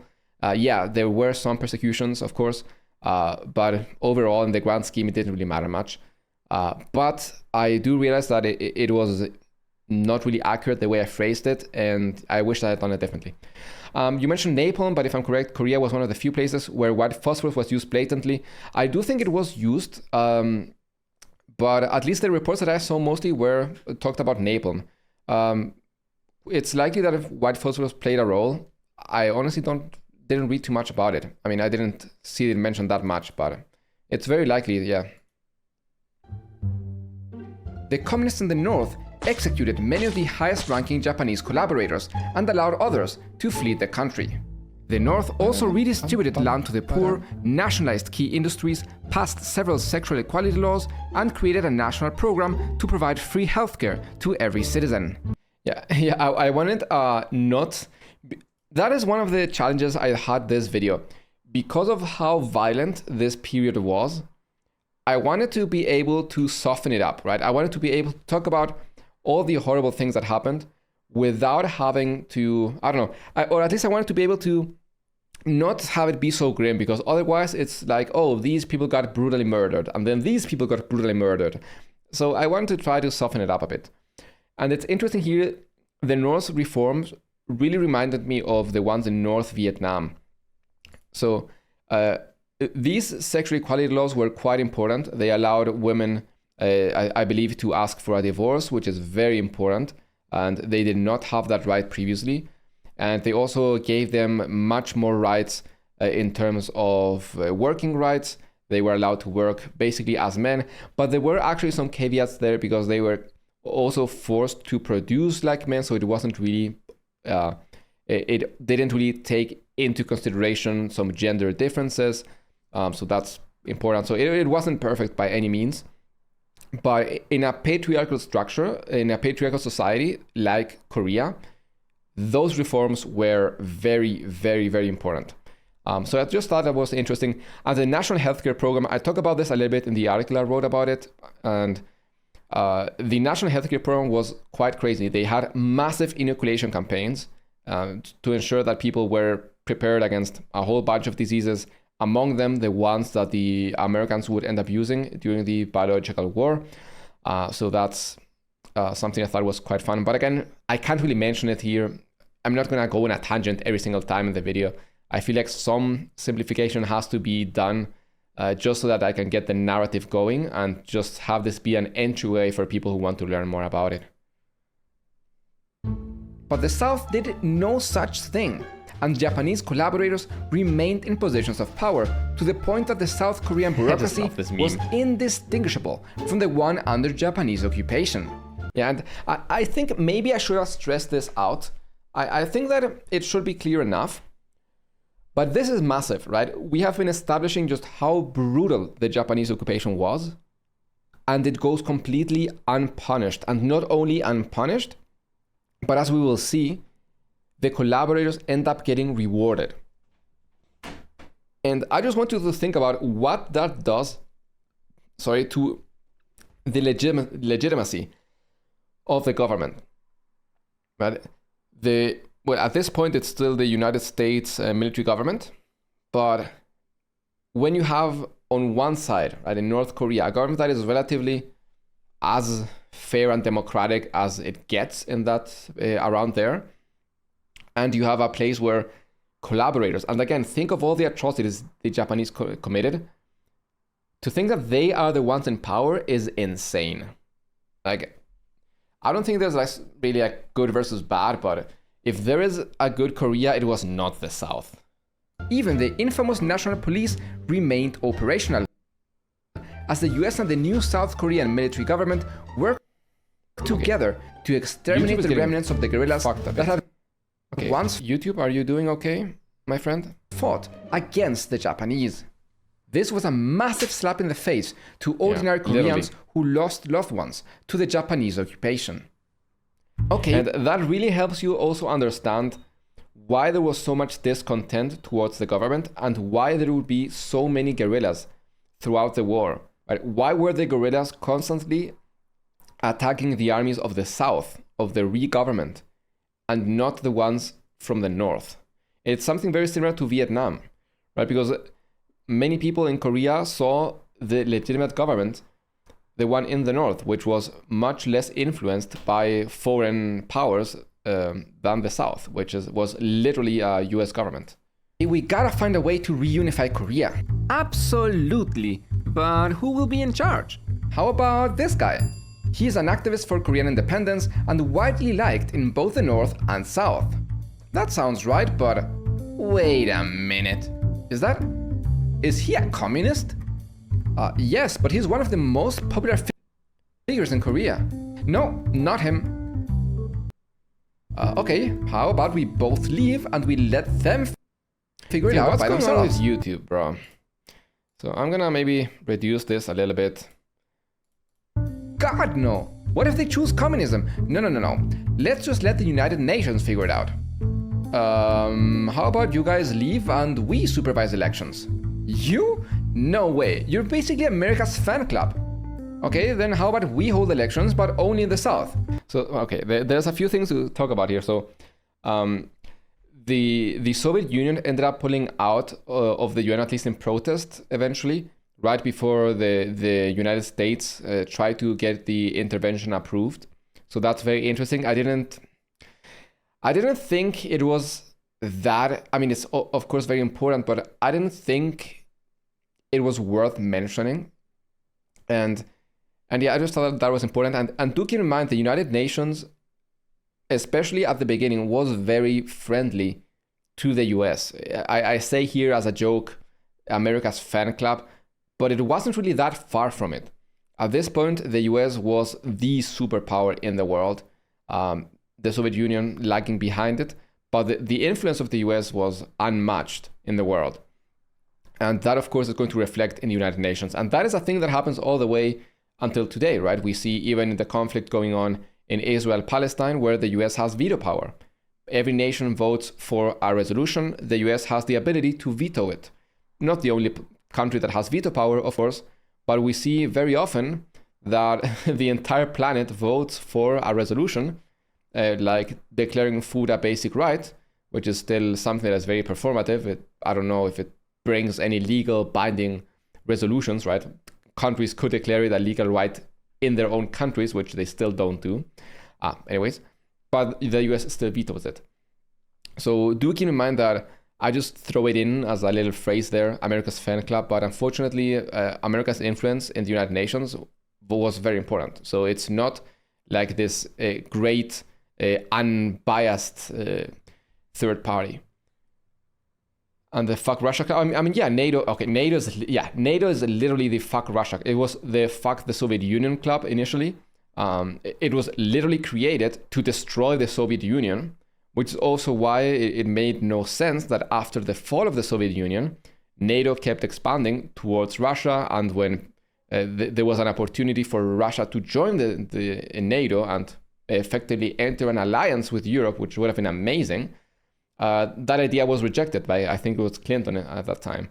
Yeah, there were some persecutions, of course, but overall, in the grand scheme, it didn't really matter much. But I do realize that it was not really accurate the way I phrased it, and I wish I had done it differently. You mentioned napalm, but if I'm correct, Korea was one of the few places where white phosphorus was used blatantly. I do think it was used, but at least the reports that I saw mostly talked about napalm. It's likely that if white phosphorus played a role, I honestly didn't read too much about it. I mean, I didn't see it mentioned that much, but it's very likely, yeah. The communists in the north executed many of the highest-ranking Japanese collaborators and allowed others to flee the country. The North also redistributed land to the poor, nationalized key industries, passed several sexual equality laws, and created a national program to provide free healthcare to every citizen. Yeah, I wanted not... That is one of the challenges I had this video. Because of how violent this period was, I wanted to be able to soften it up, right? I wanted to be able to talk about all the horrible things that happened without having to, I don't know, or at least I wanted to be able to not have it be so grim, because otherwise it's like, oh, these people got brutally murdered, and then these people got brutally murdered. So I wanted to try to soften it up a bit. And it's interesting here, the North's reforms really reminded me of the ones in North Vietnam. So these sexual equality laws were quite important. They allowed women, I believe, to ask for a divorce, which is very important. And they did not have that right previously. And they also gave them much more rights in terms of working rights. They were allowed to work basically as men. But there were actually some caveats there, because they were also forced to produce like men. So it wasn't really, it didn't really take into consideration some gender differences. So that's important. So it wasn't perfect by any means. But in a patriarchal structure, in a patriarchal society like Korea, those reforms were very, very, very important. So I just thought that was interesting. As a national healthcare program, I talk about this a little bit in the article I wrote about it. And the national healthcare program was quite crazy. They had massive inoculation campaigns to ensure that people were prepared against a whole bunch of diseases, among them the ones that the Americans would end up using during the biological war. So that's something I thought was quite fun. But again, I can't really mention it here. I'm not going to go on a tangent every single time in the video. I feel like some simplification has to be done just so that I can get the narrative going and just have this be an entryway for people who want to learn more about it. But the South did no such thing, and Japanese collaborators remained in positions of power to the point that the South Korean bureaucracy was indistinguishable from the one under Japanese occupation. Yeah, and I think maybe I should have stressed this out. I think that it should be clear enough. But this is massive, right? We have been establishing just how brutal the Japanese occupation was, and it goes completely unpunished. And not only unpunished, but as we will see, the collaborators end up getting rewarded. And I just want you to think about what that does, to the legitimacy of the government, right? Well, at this point, it's still the United States military government. But when you have on one side, right, in North Korea, a government that is relatively as fair and democratic as it gets in that around there, and you have a place where collaborators, and again, think of all the atrocities the Japanese committed, to think that they are the ones in power is insane. Like, I don't think there's like really a good versus bad, but if there is a good Korea, it was not the South. Even the infamous national police remained operational, as the US and the new South Korean military government worked together to exterminate the remnants of the guerrillas that had once... YouTube, are you doing okay, my friend? Fought against the Japanese. This was a massive slap in the face to ordinary Koreans who lost loved ones to the Japanese occupation. Okay, and that really helps you also understand why there was so much discontent towards the government and why there would be so many guerrillas throughout the war. Right? Why were the guerrillas constantly attacking the armies of the south, of the Rhee government, and not the ones from the north? It's something very similar to Vietnam, right? Because many people in Korea saw the legitimate government, the one in the north, which was much less influenced by foreign powers than the south, which was literally a US government. We gotta find a way to reunify Korea. Absolutely. But who will be in charge? How about this guy? He's an activist for Korean independence and widely liked in both the north and south. That sounds right, but wait a minute. Is he a communist? Yes, but he's one of the most popular figures in Korea. No, not him. Okay, how about we both leave and we let them figure it out by themselves? What's going on with YouTube, bro? So I'm gonna maybe reduce this a little bit. God, no. What if they choose communism? No. Let's just let the United Nations figure it out. How about you guys leave and we supervise elections? You? No way. You're basically America's fan club. Okay, then how about we hold elections, but only in the south? So, okay, there's a few things to talk about here. So, the Soviet Union ended up pulling out of the UN, at least in protest, eventually, right before the United States tried to get the intervention approved. So that's very interesting. I didn't think it was that. I mean, it's of course very important, but I didn't think it was worth mentioning. And yeah, I just thought that was important. And do keep in mind, the United Nations, especially at the beginning, was very friendly to the US. I say here as a joke, America's fan club, but it wasn't really that far from it. At this point, the US was the superpower in the world. The Soviet Union lagging behind it, but the influence of the US was unmatched in the world. And that, of course, is going to reflect in the United Nations. And that is a thing that happens all the way until today, right? We see even the conflict going on in Israel-Palestine, where the US has veto power. Every nation votes for a resolution. The US has the ability to veto it. Not the only country that has veto power, of course, but we see very often that the entire planet votes for a resolution, like declaring food a basic right, which is still something that's very performative. I don't know if it brings any legal binding resolutions, right? Countries could declare it a legal right in their own countries, which they still don't do. Anyways, but the US still vetoes it. So do keep in mind that I just throw it in as a little phrase there, America's fan club, but unfortunately, America's influence in the United Nations was very important. So it's not like this great, unbiased third party. And the fuck Russia club, I mean, yeah, NATO, okay, NATO is literally the fuck Russia. It was the fuck the Soviet Union club initially. It was literally created to destroy the Soviet Union, which is also why it made no sense that after the fall of the Soviet Union, NATO kept expanding towards Russia. And when there was an opportunity for Russia to join the NATO and effectively enter an alliance with Europe, which would have been amazing, that idea was rejected by, I think it was Clinton at that time.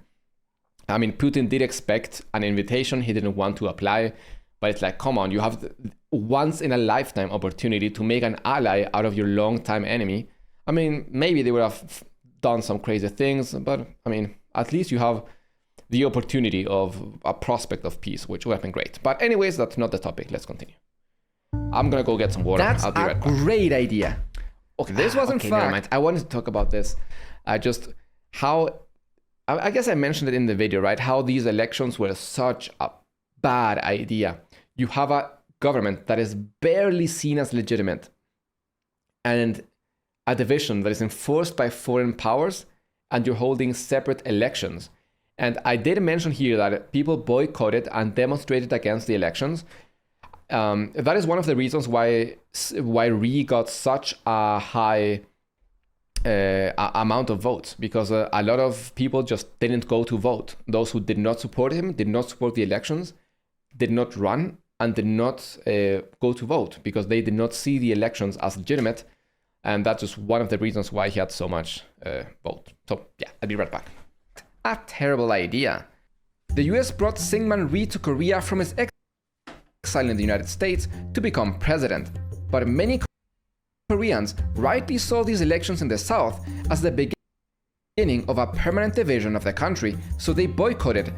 I mean, Putin did expect an invitation. He didn't want to apply, but it's like, come on, you have the once in a lifetime opportunity to make an ally out of your longtime enemy. I mean, maybe they would have done some crazy things, but I mean, at least you have the opportunity of a prospect of peace, which would have been great. But anyways, that's not the topic. Let's continue. I'm gonna go get some water. That's I'll be right back. Great idea. Okay, this wasn't fun. Never mind. I wanted to talk about this. I guess I mentioned it in the video, right? How these elections were such a bad idea. You have a government that is barely seen as legitimate and a division that is enforced by foreign powers, and you're holding separate elections. And I did mention here that people boycotted and demonstrated against the elections. That is one of the reasons why Rhee got such a high amount of votes, because a lot of people just didn't go to vote. Those who did not support him, did not support the elections, did not run, and did not go to vote because they did not see the elections as legitimate. And that's just one of the reasons why he had so much vote. So yeah, I'll be right back. A terrible idea. The US brought Syngman Rhee to Korea from his exile in the United States to become president. But many Koreans rightly saw these elections in the South as the beginning of a permanent division of the country, so they boycotted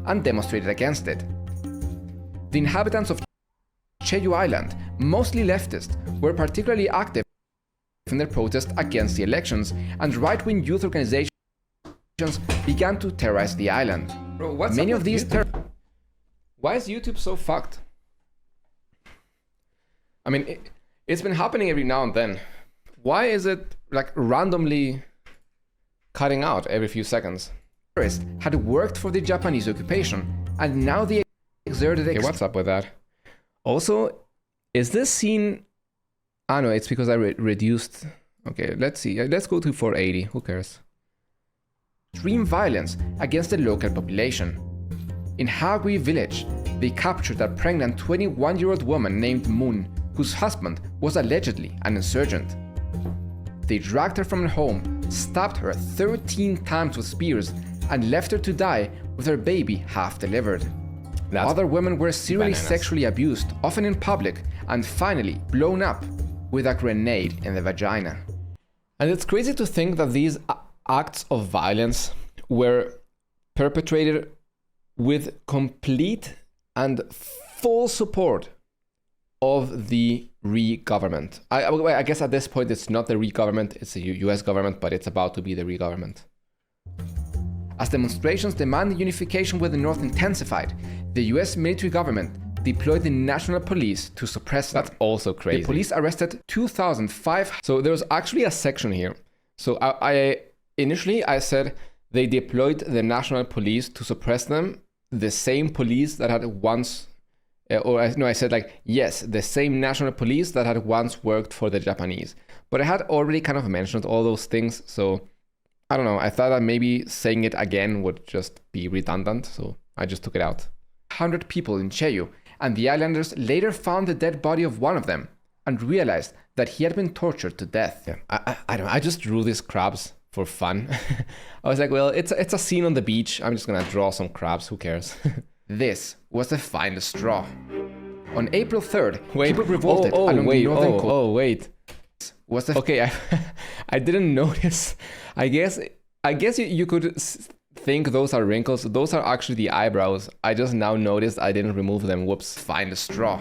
and demonstrated against it. The inhabitants of Chu Island, mostly leftist, were particularly active in their protest against the elections, and right-wing youth organizations began to terrorize the island. Bro, what's many of these Why is YouTube so fucked? I mean, it's been happening every now and then. Why is it like randomly cutting out every few seconds? Terrorists had worked for the Japanese occupation, and now they exerted. Okay, what's up with that? Also, is this scene? Ah, no, it's because I reduced. Okay, let's see. Let's go to 480. Who cares? Extreme violence against the local population. In Hagui village, they captured a pregnant 21-year-old woman named Moon, whose husband was allegedly an insurgent. They dragged her from her home, stabbed her 13 times with spears, and left her to die with her baby half delivered. Other women were serially sexually abused, often in public, and finally blown up with a grenade in the vagina. And it's crazy to think that these acts of violence were perpetrated with complete and full support of the Rhee government. I guess at this point it's not the Rhee government, it's the US government, but it's about to be the Rhee government. As demonstrations demanding unification with the North intensified, the US military government deployed the national police to suppress them. That's also crazy. The police arrested 2,005. So there was actually a section here. So I initially said they deployed the national police to suppress them, the same police that had once, I said like, yes, the same national police that had once worked for the Japanese. But I had already kind of mentioned all those things, so I don't know, I thought that maybe saying it again would just be redundant, so I just took it out. 100 people in Cheju, and the islanders later found the dead body of one of them and realized that he had been tortured to death. Yeah, I just drew these crabs for fun. I was like, well, it's a scene on the beach. I'm just gonna draw some crabs, who cares? This was the final straw. On April 3rd, people revolted along the northern coast. Oh, wait. Was the okay, I didn't notice. I guess you could think those are wrinkles. Those are actually the eyebrows. I just now noticed I didn't remove them. Whoops. Find the straw.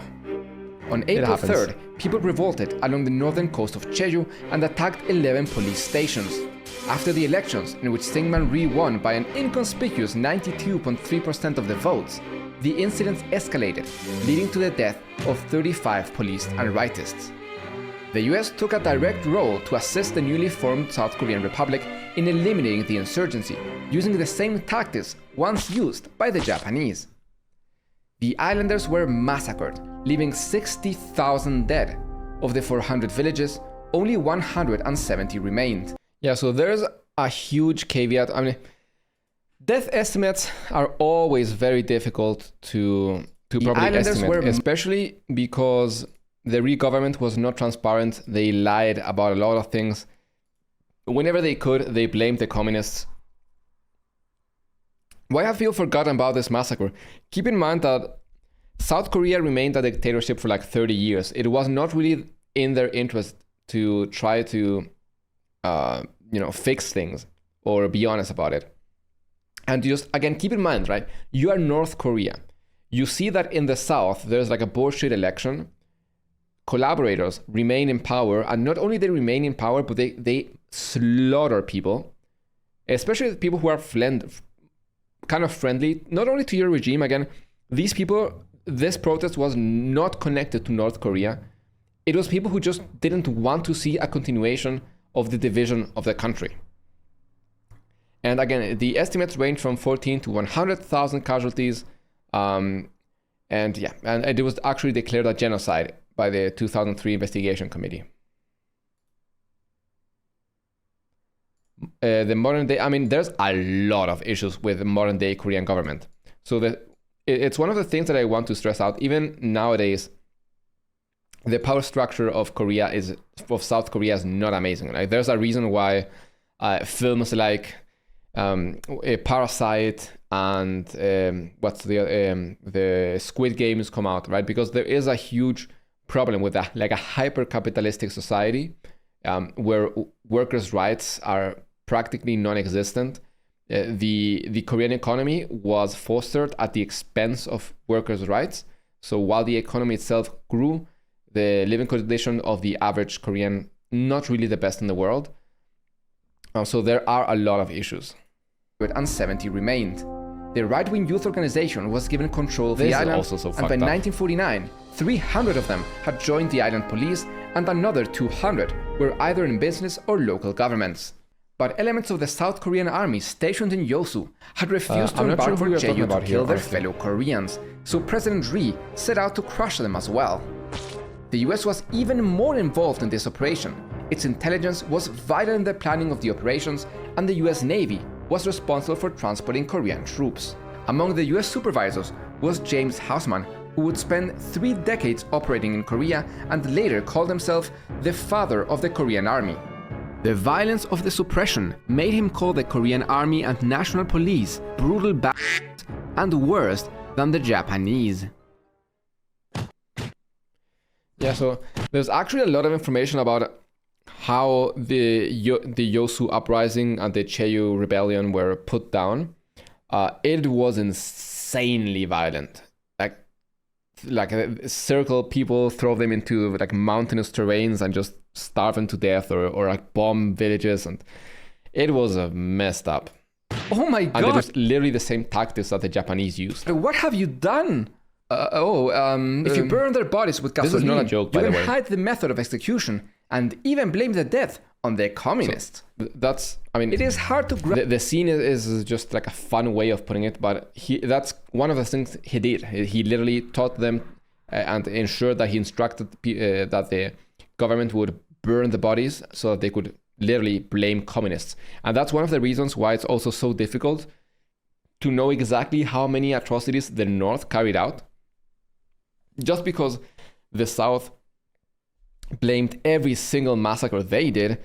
On April 3rd, people revolted along the northern coast of Cheju and attacked 11 police stations. After the elections, in which Syngman Rhee won by an inconspicuous 92.3% of the votes, the incidents escalated, leading to the death of 35 police and rightists. The US took a direct role to assist the newly formed South Korean Republic in eliminating the insurgency, using the same tactics once used by the Japanese. The islanders were massacred, leaving 60,000 dead. Of the 400 villages, only 170 remained. Yeah, so there's a huge caveat. I mean, death estimates are always very difficult to properly estimate, especially because the Rhee government was not transparent. They lied about a lot of things. Whenever they could, they blamed the communists. Why have people forgotten about this massacre? Keep in mind that South Korea remained a dictatorship for like 30 years. It was not really in their interest to try to fix things or be honest about it. And just, again, keep in mind, right? You are North Korea. You see that in the South, there's like a bullshit election. Collaborators remain in power, and not only they remain in power, but they slaughter people, especially people who are kind of friendly, not only to your regime. Again, these people, this protest was not connected to North Korea. It was people who just didn't want to see a continuation of the division of the country. And again, the estimates range from 14 to 100,000 casualties. And it was actually declared a genocide by the 2003 investigation committee. The modern day, I mean, there's a lot of issues with the modern day Korean government. So it's one of the things that I want to stress out. Even nowadays, the power structure of South Korea is not amazing. Like, there's a reason why films like a Parasite and the Squid Games come out, right? Because there is a huge problem with that, like a hyper-capitalistic society where workers' rights are practically non-existent. The Korean economy was fostered at the expense of workers' rights. So while the economy itself grew, the living condition of the average Korean, not really the best in the world. So there are a lot of issues. And 70 remained. The right-wing youth organization was given control of the island, also so and by 1949, 300 of them had joined the island police, and another 200 were either in business or local governments. But elements of the South Korean army stationed in Yosu had refused to embark for Jeju to kill their fellow Koreans, so President Ri set out to crush them as well. The US was even more involved in this operation. Its intelligence was vital in the planning of the operations, and the US Navy was responsible for transporting Korean troops. Among the US supervisors was James Houseman, who would spend 3 decades operating in Korea and later called himself the father of the Korean army. The violence of the suppression made him call the Korean army and national police brutal bastards and worse than the Japanese. Yeah, so there's actually a lot of information about how the Yosu Uprising and the Jeju Rebellion were put down. It was insanely violent. Like circle people, throw them into like mountainous terrains and just starve them to death, or like bomb villages, and it was messed up. Oh my god! And it was literally the same tactics that the Japanese used. What have you done? If you burn their bodies with gasoline, this is not a joke, by you the can way. hide the method of execution and even blame the death on the communists. It is hard to grasp. The scene is just like a fun way of putting it, but that's one of the things he did. He literally taught them and ensured that he instructed that the government would burn the bodies so that they could literally blame communists. And that's one of the reasons why it's also so difficult to know exactly how many atrocities the North carried out. Just because the South blamed every single massacre they did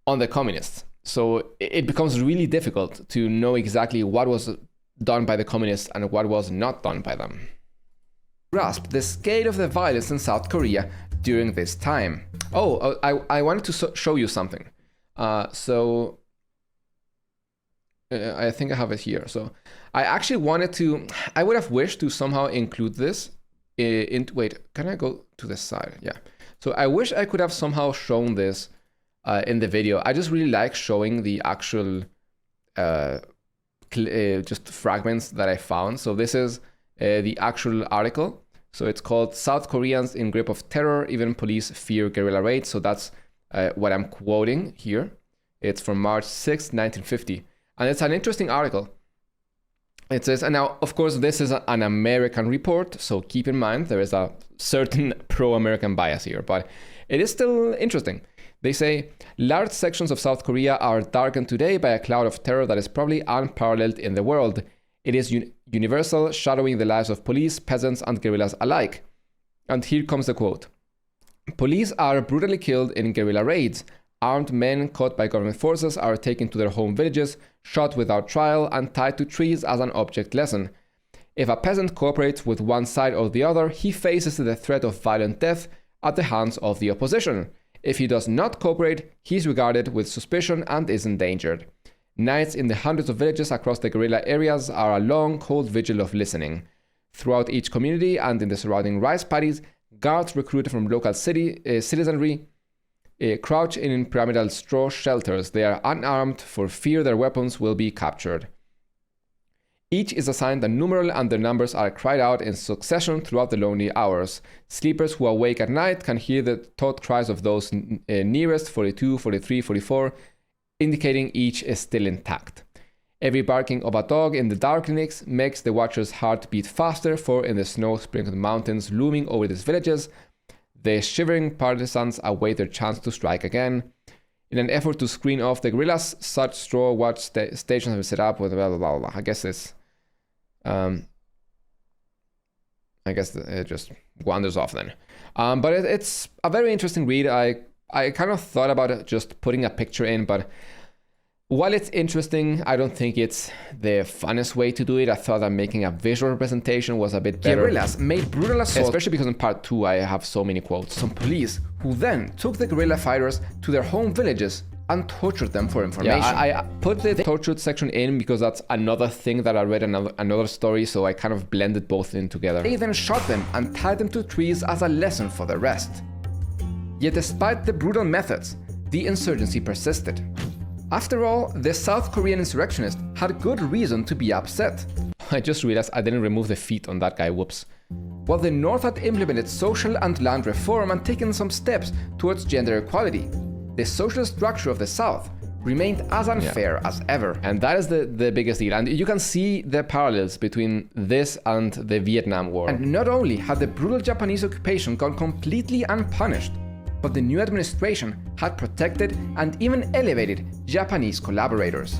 on the communists. So it becomes really difficult to know exactly what was done by the communists and what was not done by them. Grasp the scale of the violence in South Korea during this time. I wanted to show you something. I think I have it here. So I would have wished to somehow include this wait, can I go to the side? Yeah. So I wish I could have somehow shown this in the video. I just really like showing the actual just fragments that I found. So this is the actual article. So it's called South Koreans in Grip of Terror, Even Police Fear Guerrilla Raids. So that's what I'm quoting here. It's from March 6, 1950. And it's an interesting article. It says, and now, of course, this is an American report, so keep in mind there is a certain pro-American bias here, but it is still interesting. They say, large sections of South Korea are darkened today by a cloud of terror that is probably unparalleled in the world. It is universal, shadowing the lives of police, peasants, and guerrillas alike. And here comes the quote. Police are brutally killed in guerrilla raids. Armed men caught by government forces are taken to their home villages, shot without trial, and tied to trees as an object lesson. If a peasant cooperates with one side or the other, he faces the threat of violent death at the hands of the opposition. If he does not cooperate, he is regarded with suspicion and is endangered. Nights in the hundreds of villages across the guerrilla areas are a long, cold vigil of listening. Throughout each community and in the surrounding rice paddies, guards recruited from local citizenry crouch in pyramidal straw shelters. They are unarmed for fear their weapons will be captured. Each is assigned a numeral and their numbers are cried out in succession throughout the lonely hours. Sleepers who awake at night can hear the taut cries of those nearest, 42, 43, 44, indicating each is still intact. Every barking of a dog in the darkenings makes the watcher's heart beat faster, for in the snow-sprinkled mountains looming over these villages, the shivering partisans await their chance to strike again. In an effort to screen off the guerrillas, such straw watch stations have been set up with blah, blah, blah, blah. I guess it's... just wanders off then. But it's a very interesting read. I kind of thought about it, just putting a picture in, but while it's interesting, I don't think it's the funnest way to do it. I thought that making a visual representation was a bit better. Guerrillas made brutal assault, especially because in part 2 I have so many quotes. Some police who then took the guerrilla fighters to their home villages and tortured them for information. Yeah, I put the tortured section in because that's another thing that I read another story, so I kind of blended both in together. They then shot them and tied them to trees as a lesson for the rest. Yet despite the brutal methods, the insurgency persisted. After all, the South Korean insurrectionists had good reason to be upset. I just realized I didn't remove the feet on that guy, whoops. While the North had implemented social and land reform and taken some steps towards gender equality, the social structure of the South remained as unfair as ever. And that is the biggest deal. And you can see the parallels between this and the Vietnam War. And not only had the brutal Japanese occupation gone completely unpunished, but the new administration had protected and even elevated Japanese collaborators.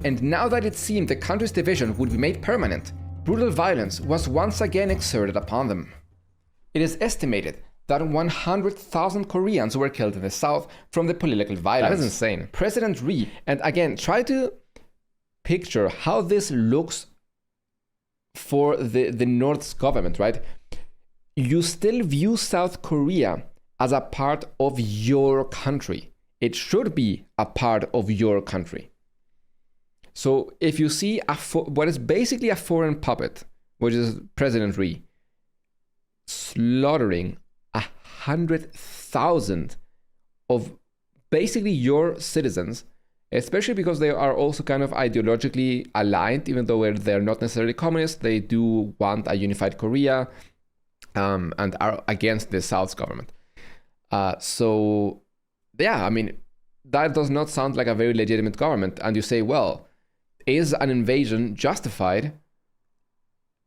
And now that it seemed the country's division would be made permanent, brutal violence was once again exerted upon them. It is estimated that 100,000 Koreans were killed in the South from the political violence. That is insane. President Ri, and again, try to picture how this looks for the North's government, right? You still view South Korea as a part of your country. It should be a part of your country. So if you see what is basically a foreign puppet, which is President Ri, slaughtering 100,000 of basically your citizens, especially because they are also kind of ideologically aligned, even though they're not necessarily communist, they do want a unified Korea and are against the South's government. So, yeah, I mean, that does not sound like a very legitimate government. And you say, well, is an invasion justified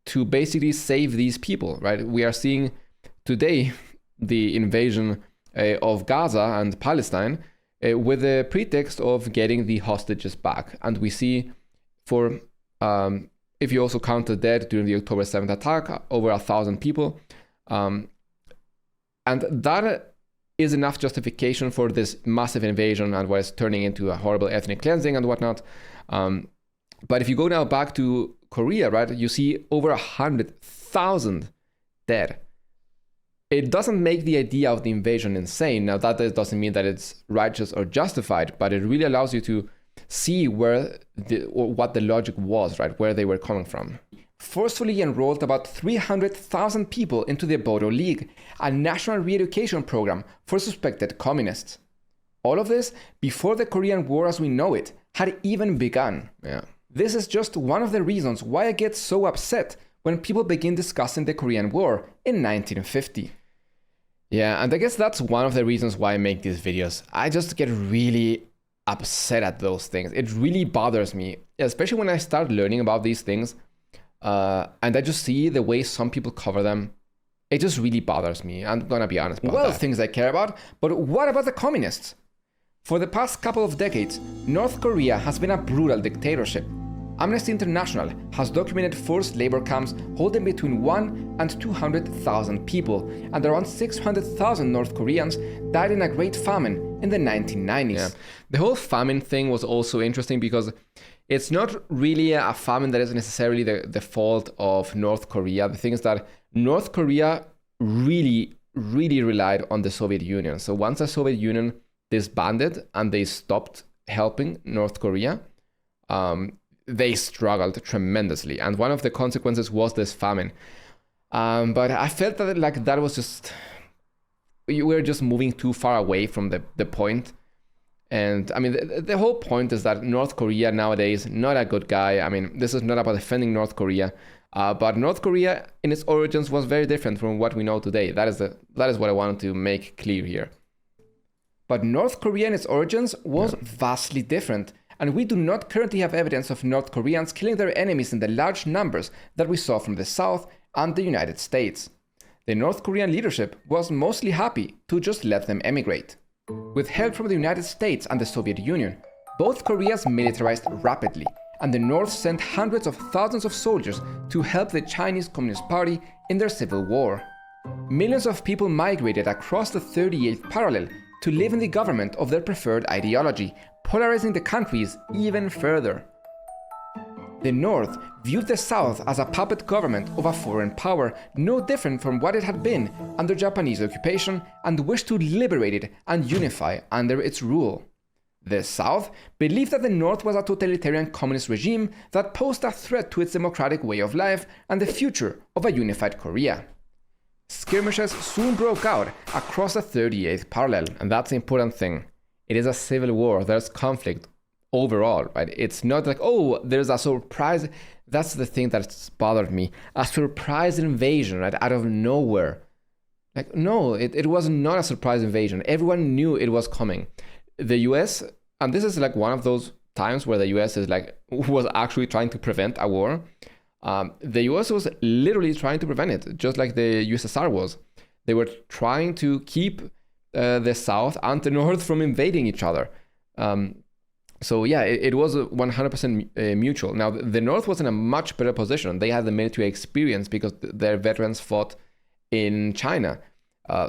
to basically save these people, right? We are seeing today the invasion of Gaza and Palestine with the pretext of getting the hostages back. And we see for, if you also count the dead during the October 7th attack, over 1,000 people. And that is enough justification for this massive invasion and what is turning into a horrible ethnic cleansing and whatnot. But if you go now back to Korea, right, you see over 100,000 dead. It doesn't make the idea of the invasion insane. Now, that doesn't mean that it's righteous or justified, but it really allows you to see what the logic was, right, where they were coming from. Forcefully enrolled about 300,000 people into the Bodo League, a national re-education program for suspected communists. All of this before the Korean War as we know it had even begun. Yeah. This is just one of the reasons why I get so upset when people begin discussing the Korean War in 1950. Yeah, and I guess that's one of the reasons why I make these videos. I just get really upset at those things. It really bothers me, especially when I start learning about these things. And I just see the way some people cover them. It just really bothers me. I'm gonna be honest about that. Things I care about, but what about the communists? For the past couple of decades, North Korea has been a brutal dictatorship. Amnesty International has documented forced labor camps holding between 1 and 200,000 people, and around 600,000 North Koreans died in a great famine in the 1990s. Yeah. The whole famine thing was also interesting because it's not really a famine that is necessarily the fault of North Korea. The thing is that North Korea really, really relied on the Soviet Union. So once the Soviet Union disbanded and they stopped helping North Korea, they struggled tremendously. And one of the consequences was this famine. But I felt that that was just, we were just moving too far away from the point. And I mean, the whole point is that North Korea nowadays, not a good guy. I mean, this is not about defending North Korea, but North Korea in its origins was very different from what we know today. That is what I wanted to make clear here. But North Korea in its origins was vastly different. And we do not currently have evidence of North Koreans killing their enemies in the large numbers that we saw from the South and the United States. The North Korean leadership was mostly happy to just let them emigrate. With help from the United States and the Soviet Union, both Koreas militarized rapidly, and the North sent hundreds of thousands of soldiers to help the Chinese Communist Party in their civil war. millions of people migrated across the 38th parallel to live in the government of their preferred ideology, polarizing the countries even further. The North viewed the South as a puppet government of a foreign power, no different from what it had been under Japanese occupation, and wished to liberate it and unify under its rule. The South believed that the North was a totalitarian communist regime that posed a threat to its democratic way of life and the future of a unified Korea. Skirmishes soon broke out across the 38th parallel, and that's the important thing. It is a civil war, there's conflict overall, right? It's not like, oh, there's a surprise. That's the thing that's bothered me. A surprise invasion, right, out of nowhere. Like, no, it was not a surprise invasion. Everyone knew it was coming. The US, and this is like one of those times where the US is like, was actually trying to prevent a war. The US was literally trying to prevent it, just like the USSR was. They were trying to keep the South and the North from invading each other. So yeah, it was 100% mutual. Now, the North was in a much better position. They had the military experience because their veterans fought in China.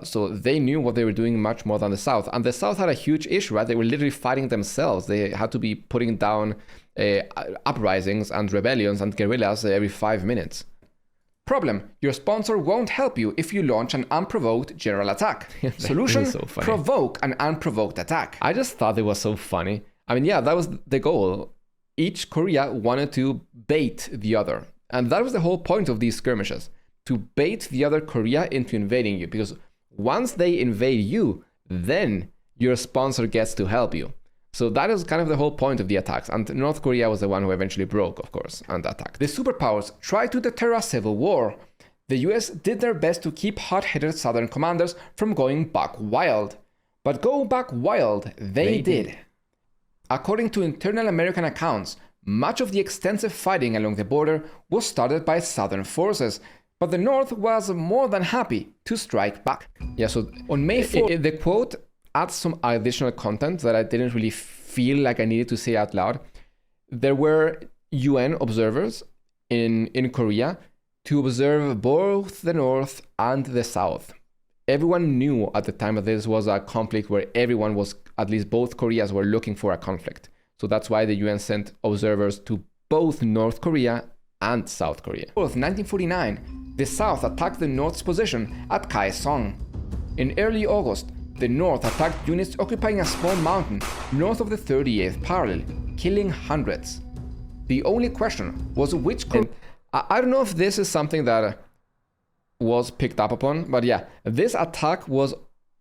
So they knew what they were doing much more than the South. And the South had a huge issue, right? They were literally fighting themselves. They had to be putting down uprisings and rebellions and guerrillas every 5 minutes. Problem: your sponsor won't help you if you launch an unprovoked general attack. Solution: so provoke an unprovoked attack. I just thought it was so funny. I mean, yeah, that was the goal. Each Korea wanted to bait the other. And that was the whole point of these skirmishes, to bait the other Korea into invading you. Because once they invade you, then your sponsor gets to help you. So that is kind of the whole point of the attacks. And North Korea was the one who eventually broke, of course, and attacked. The superpowers tried to deter a civil war. The US did their best to keep hot-headed Southern commanders from going buck wild. But go buck wild, they did. According to internal American accounts, much of the extensive fighting along the border was started by Southern forces, but the North was more than happy to strike back. Yeah, so on May 4th, the quote adds some additional content that I didn't really feel like I needed to say out loud. There were UN observers in Korea to observe both the North and the South. Everyone knew at the time that this was a conflict where everyone was, at least both Koreas were looking for a conflict. So that's why the UN sent observers to both North Korea and South Korea. In 1949, the South attacked the North's position at Kaesong. In early August, the North attacked units occupying a small mountain north of the 38th parallel, killing hundreds. The only question was which... I don't know if this is something that was picked up upon, but yeah, this attack was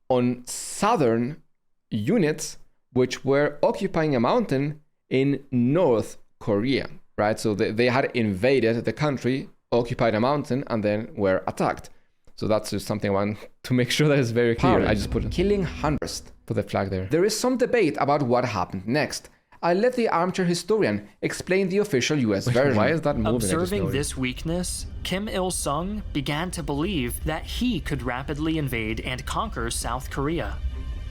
on southern units which were occupying a mountain in North Korea, right? So they had invaded the country, occupied a mountain, and then were attacked. So that's just something I want to make sure that is very clear. I just put killing hundreds for the flag there. There is some debate about what happened next. I'll let the armchair historian explain the official US version. Why is that moving? Observing this weakness, Kim Il-sung began to believe that he could rapidly invade and conquer South Korea.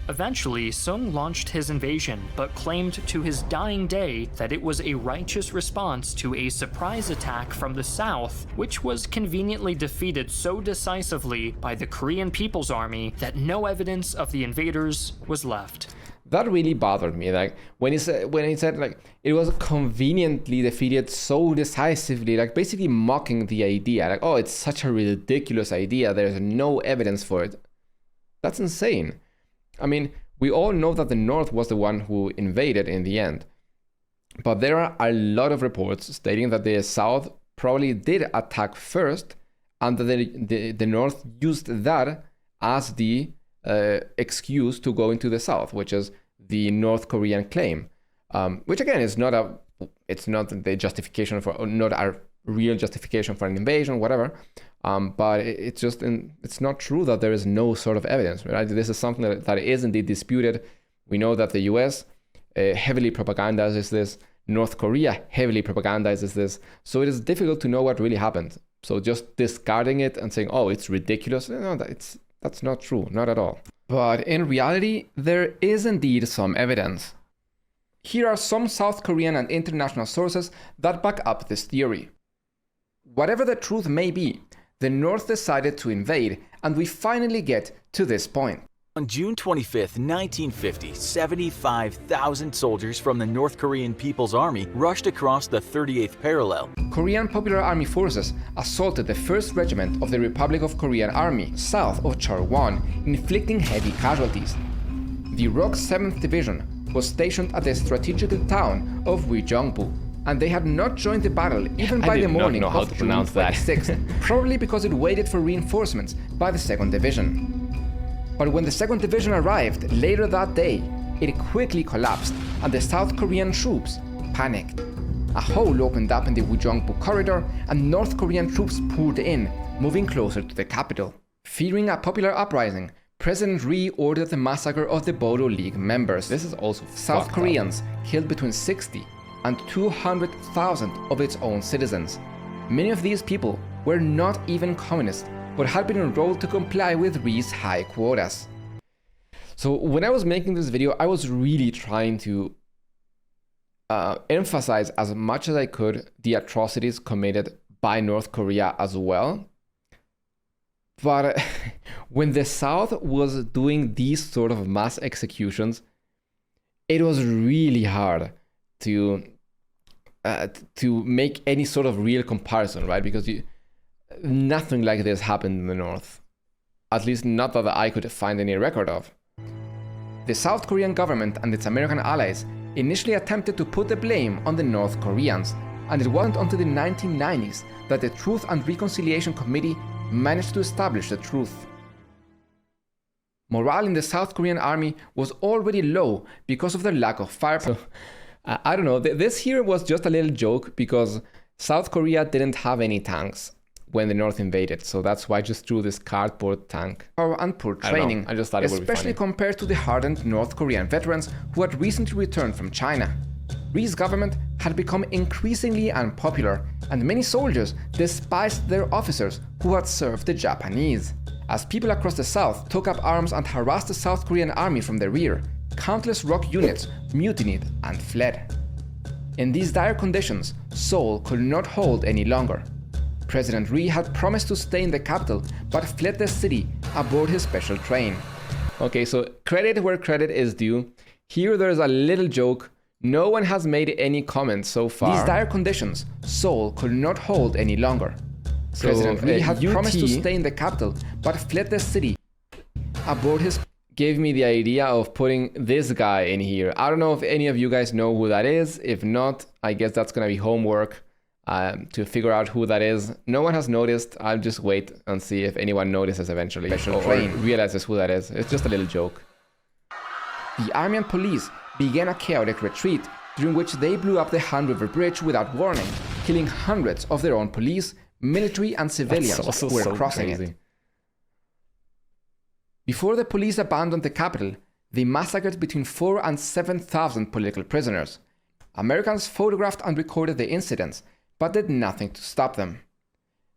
Eventually, Sung launched his invasion, but claimed to his dying day that it was a righteous response to a surprise attack from the south, which was conveniently defeated so decisively by the Korean People's Army that no evidence of the invaders was left. That really bothered me. Like when he said like it was conveniently defeated so decisively, like basically mocking the idea. Like, oh, it's such a ridiculous idea. There's no evidence for it. That's insane. I mean, we all know that the North was the one who invaded in the end. But there are a lot of reports stating that the South probably did attack first, and that the North used that as the excuse to go into the South, which is the North Korean claim, which again is not the justification for, not a real justification for an invasion, whatever. But it's not true that there is no sort of evidence, right? This is something that is indeed disputed. We know that the US heavily propagandizes this, North Korea heavily propagandizes this, so it is difficult to know what really happened. So just discarding it and saying, oh, it's ridiculous, no, that's not true, not at all. But in reality, there is indeed some evidence. Here are some South Korean and international sources that back up this theory. Whatever the truth may be, the North decided to invade, and we finally get to this point. On June 25, 1950, 75,000 soldiers from the North Korean People's Army rushed across the 38th parallel. Korean Popular Army forces assaulted the 1st Regiment of the Republic of Korean Army south of Chorwon, inflicting heavy casualties. The ROK 7th Division was stationed at the strategical town of Uijeongbu, and they had not joined the battle even by the morning of June 26th, probably because it waited for reinforcements by the 2nd Division. But when the 2nd Division arrived later that day, it quickly collapsed and the South Korean troops panicked. A hole opened up in the Uijeongbu corridor and North Korean troops poured in, moving closer to the capital. Fearing a popular uprising, President Ri ordered the massacre of the Bodo League members. This is also South Koreans killed between 60 and 200,000 of its own citizens. Many of these people were not even communists, but had been enrolled to comply with Ri's high quotas. So when I was making this video, I was really trying to emphasize as much as I could the atrocities committed by North Korea as well. But when the South was doing these sort of mass executions, it was really hard to make any sort of real comparison, right? Because nothing like this happened in the North. At least not that I could find any record of. The South Korean government and its American allies initially attempted to put the blame on the North Koreans, and it wasn't until the 1990s that the Truth and Reconciliation Committee managed to establish the truth. Morale in the South Korean army was already low because of their lack of firepower. So, I don't know, this here was just a little joke because South Korea didn't have any tanks when the North invaded, so that's why I just drew this cardboard tank. And poor training, I just thought it would be especially funny. compared to the hardened North Korean veterans who had recently returned from China. Ri's government had become increasingly unpopular, and many soldiers despised their officers who had served the Japanese. As people across the South took up arms and harassed the South Korean army from the rear, countless ROK units mutinied and fled. In these dire conditions, Seoul could not hold any longer. President Ri had promised to stay in the capital, but fled the city aboard his special train. Okay, so credit where credit is due. Here there's a little joke. No one has made any comments so far. These dire conditions, Seoul could not hold any longer. So, President Ri had promised to stay in the capital, but fled the city aboard his... Gave me the idea of putting this guy in here. I don't know if any of you guys know who that is. If not, I guess that's gonna be homework to figure out who that is. No one has noticed. I'll just wait and see if anyone notices eventually or realizes who that is. It's just a little joke. The army and police began a chaotic retreat during which they blew up the Han River Bridge without warning, killing hundreds of their own police, military and civilians who were crossing it. Before the police abandoned the capital, they massacred between 4,000 and 7,000 political prisoners. Americans photographed and recorded the incidents, but did nothing to stop them.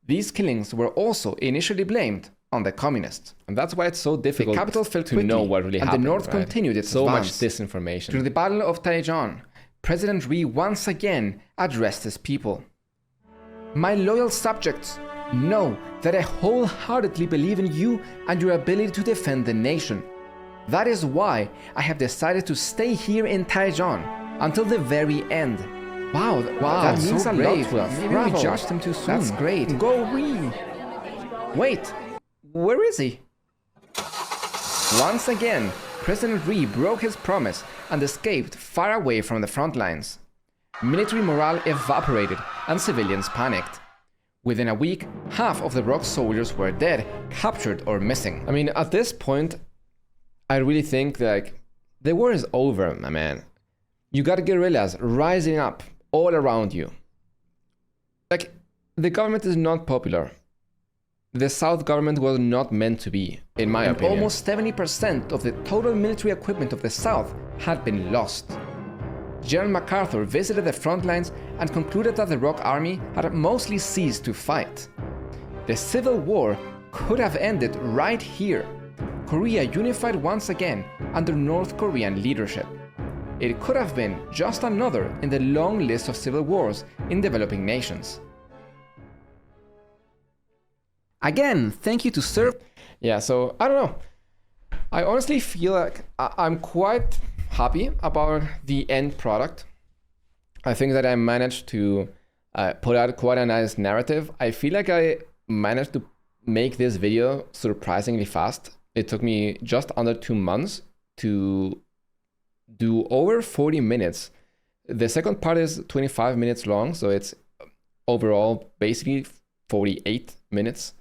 These killings were also initially blamed on the communists. And that's why it's so difficult to know what really happened. And the North continued its advance. So much disinformation. During the Battle of Daejeon, President Ri once again addressed his people. My loyal subjects, know that I wholeheartedly believe in you and your ability to defend the nation. That is why I have decided to stay here in Daejeon until the very end. Wow, that means so a lot to us. Maybe we judged him too soon. That's great. Go Ri! Wait, where is he? Once again, President Ri broke his promise and escaped far away from the front lines. Military morale evaporated and civilians panicked. Within a week, half of the ROK soldiers were dead, captured or missing. I mean, at this point, I really think that the war is over, my man. You got guerrillas rising up all around you. Like, the government is not popular. The South government was not meant to be, in my opinion. Almost 70% of the total military equipment of the South had been lost. General MacArthur visited the front lines and concluded that the ROK army had mostly ceased to fight. The civil war could have ended right here. Korea unified once again under North Korean leadership. It could have been just another in the long list of civil wars in developing nations. Again, thank you to Sir. Yeah, so I don't know. I honestly feel like I'm quite happy about the end product. I think that I managed to put out quite a nice narrative. I feel like I managed to make this video surprisingly fast. It took me just under 2 months to do over 40 minutes. The second part is 25 minutes long, so it's overall basically 48 minutes.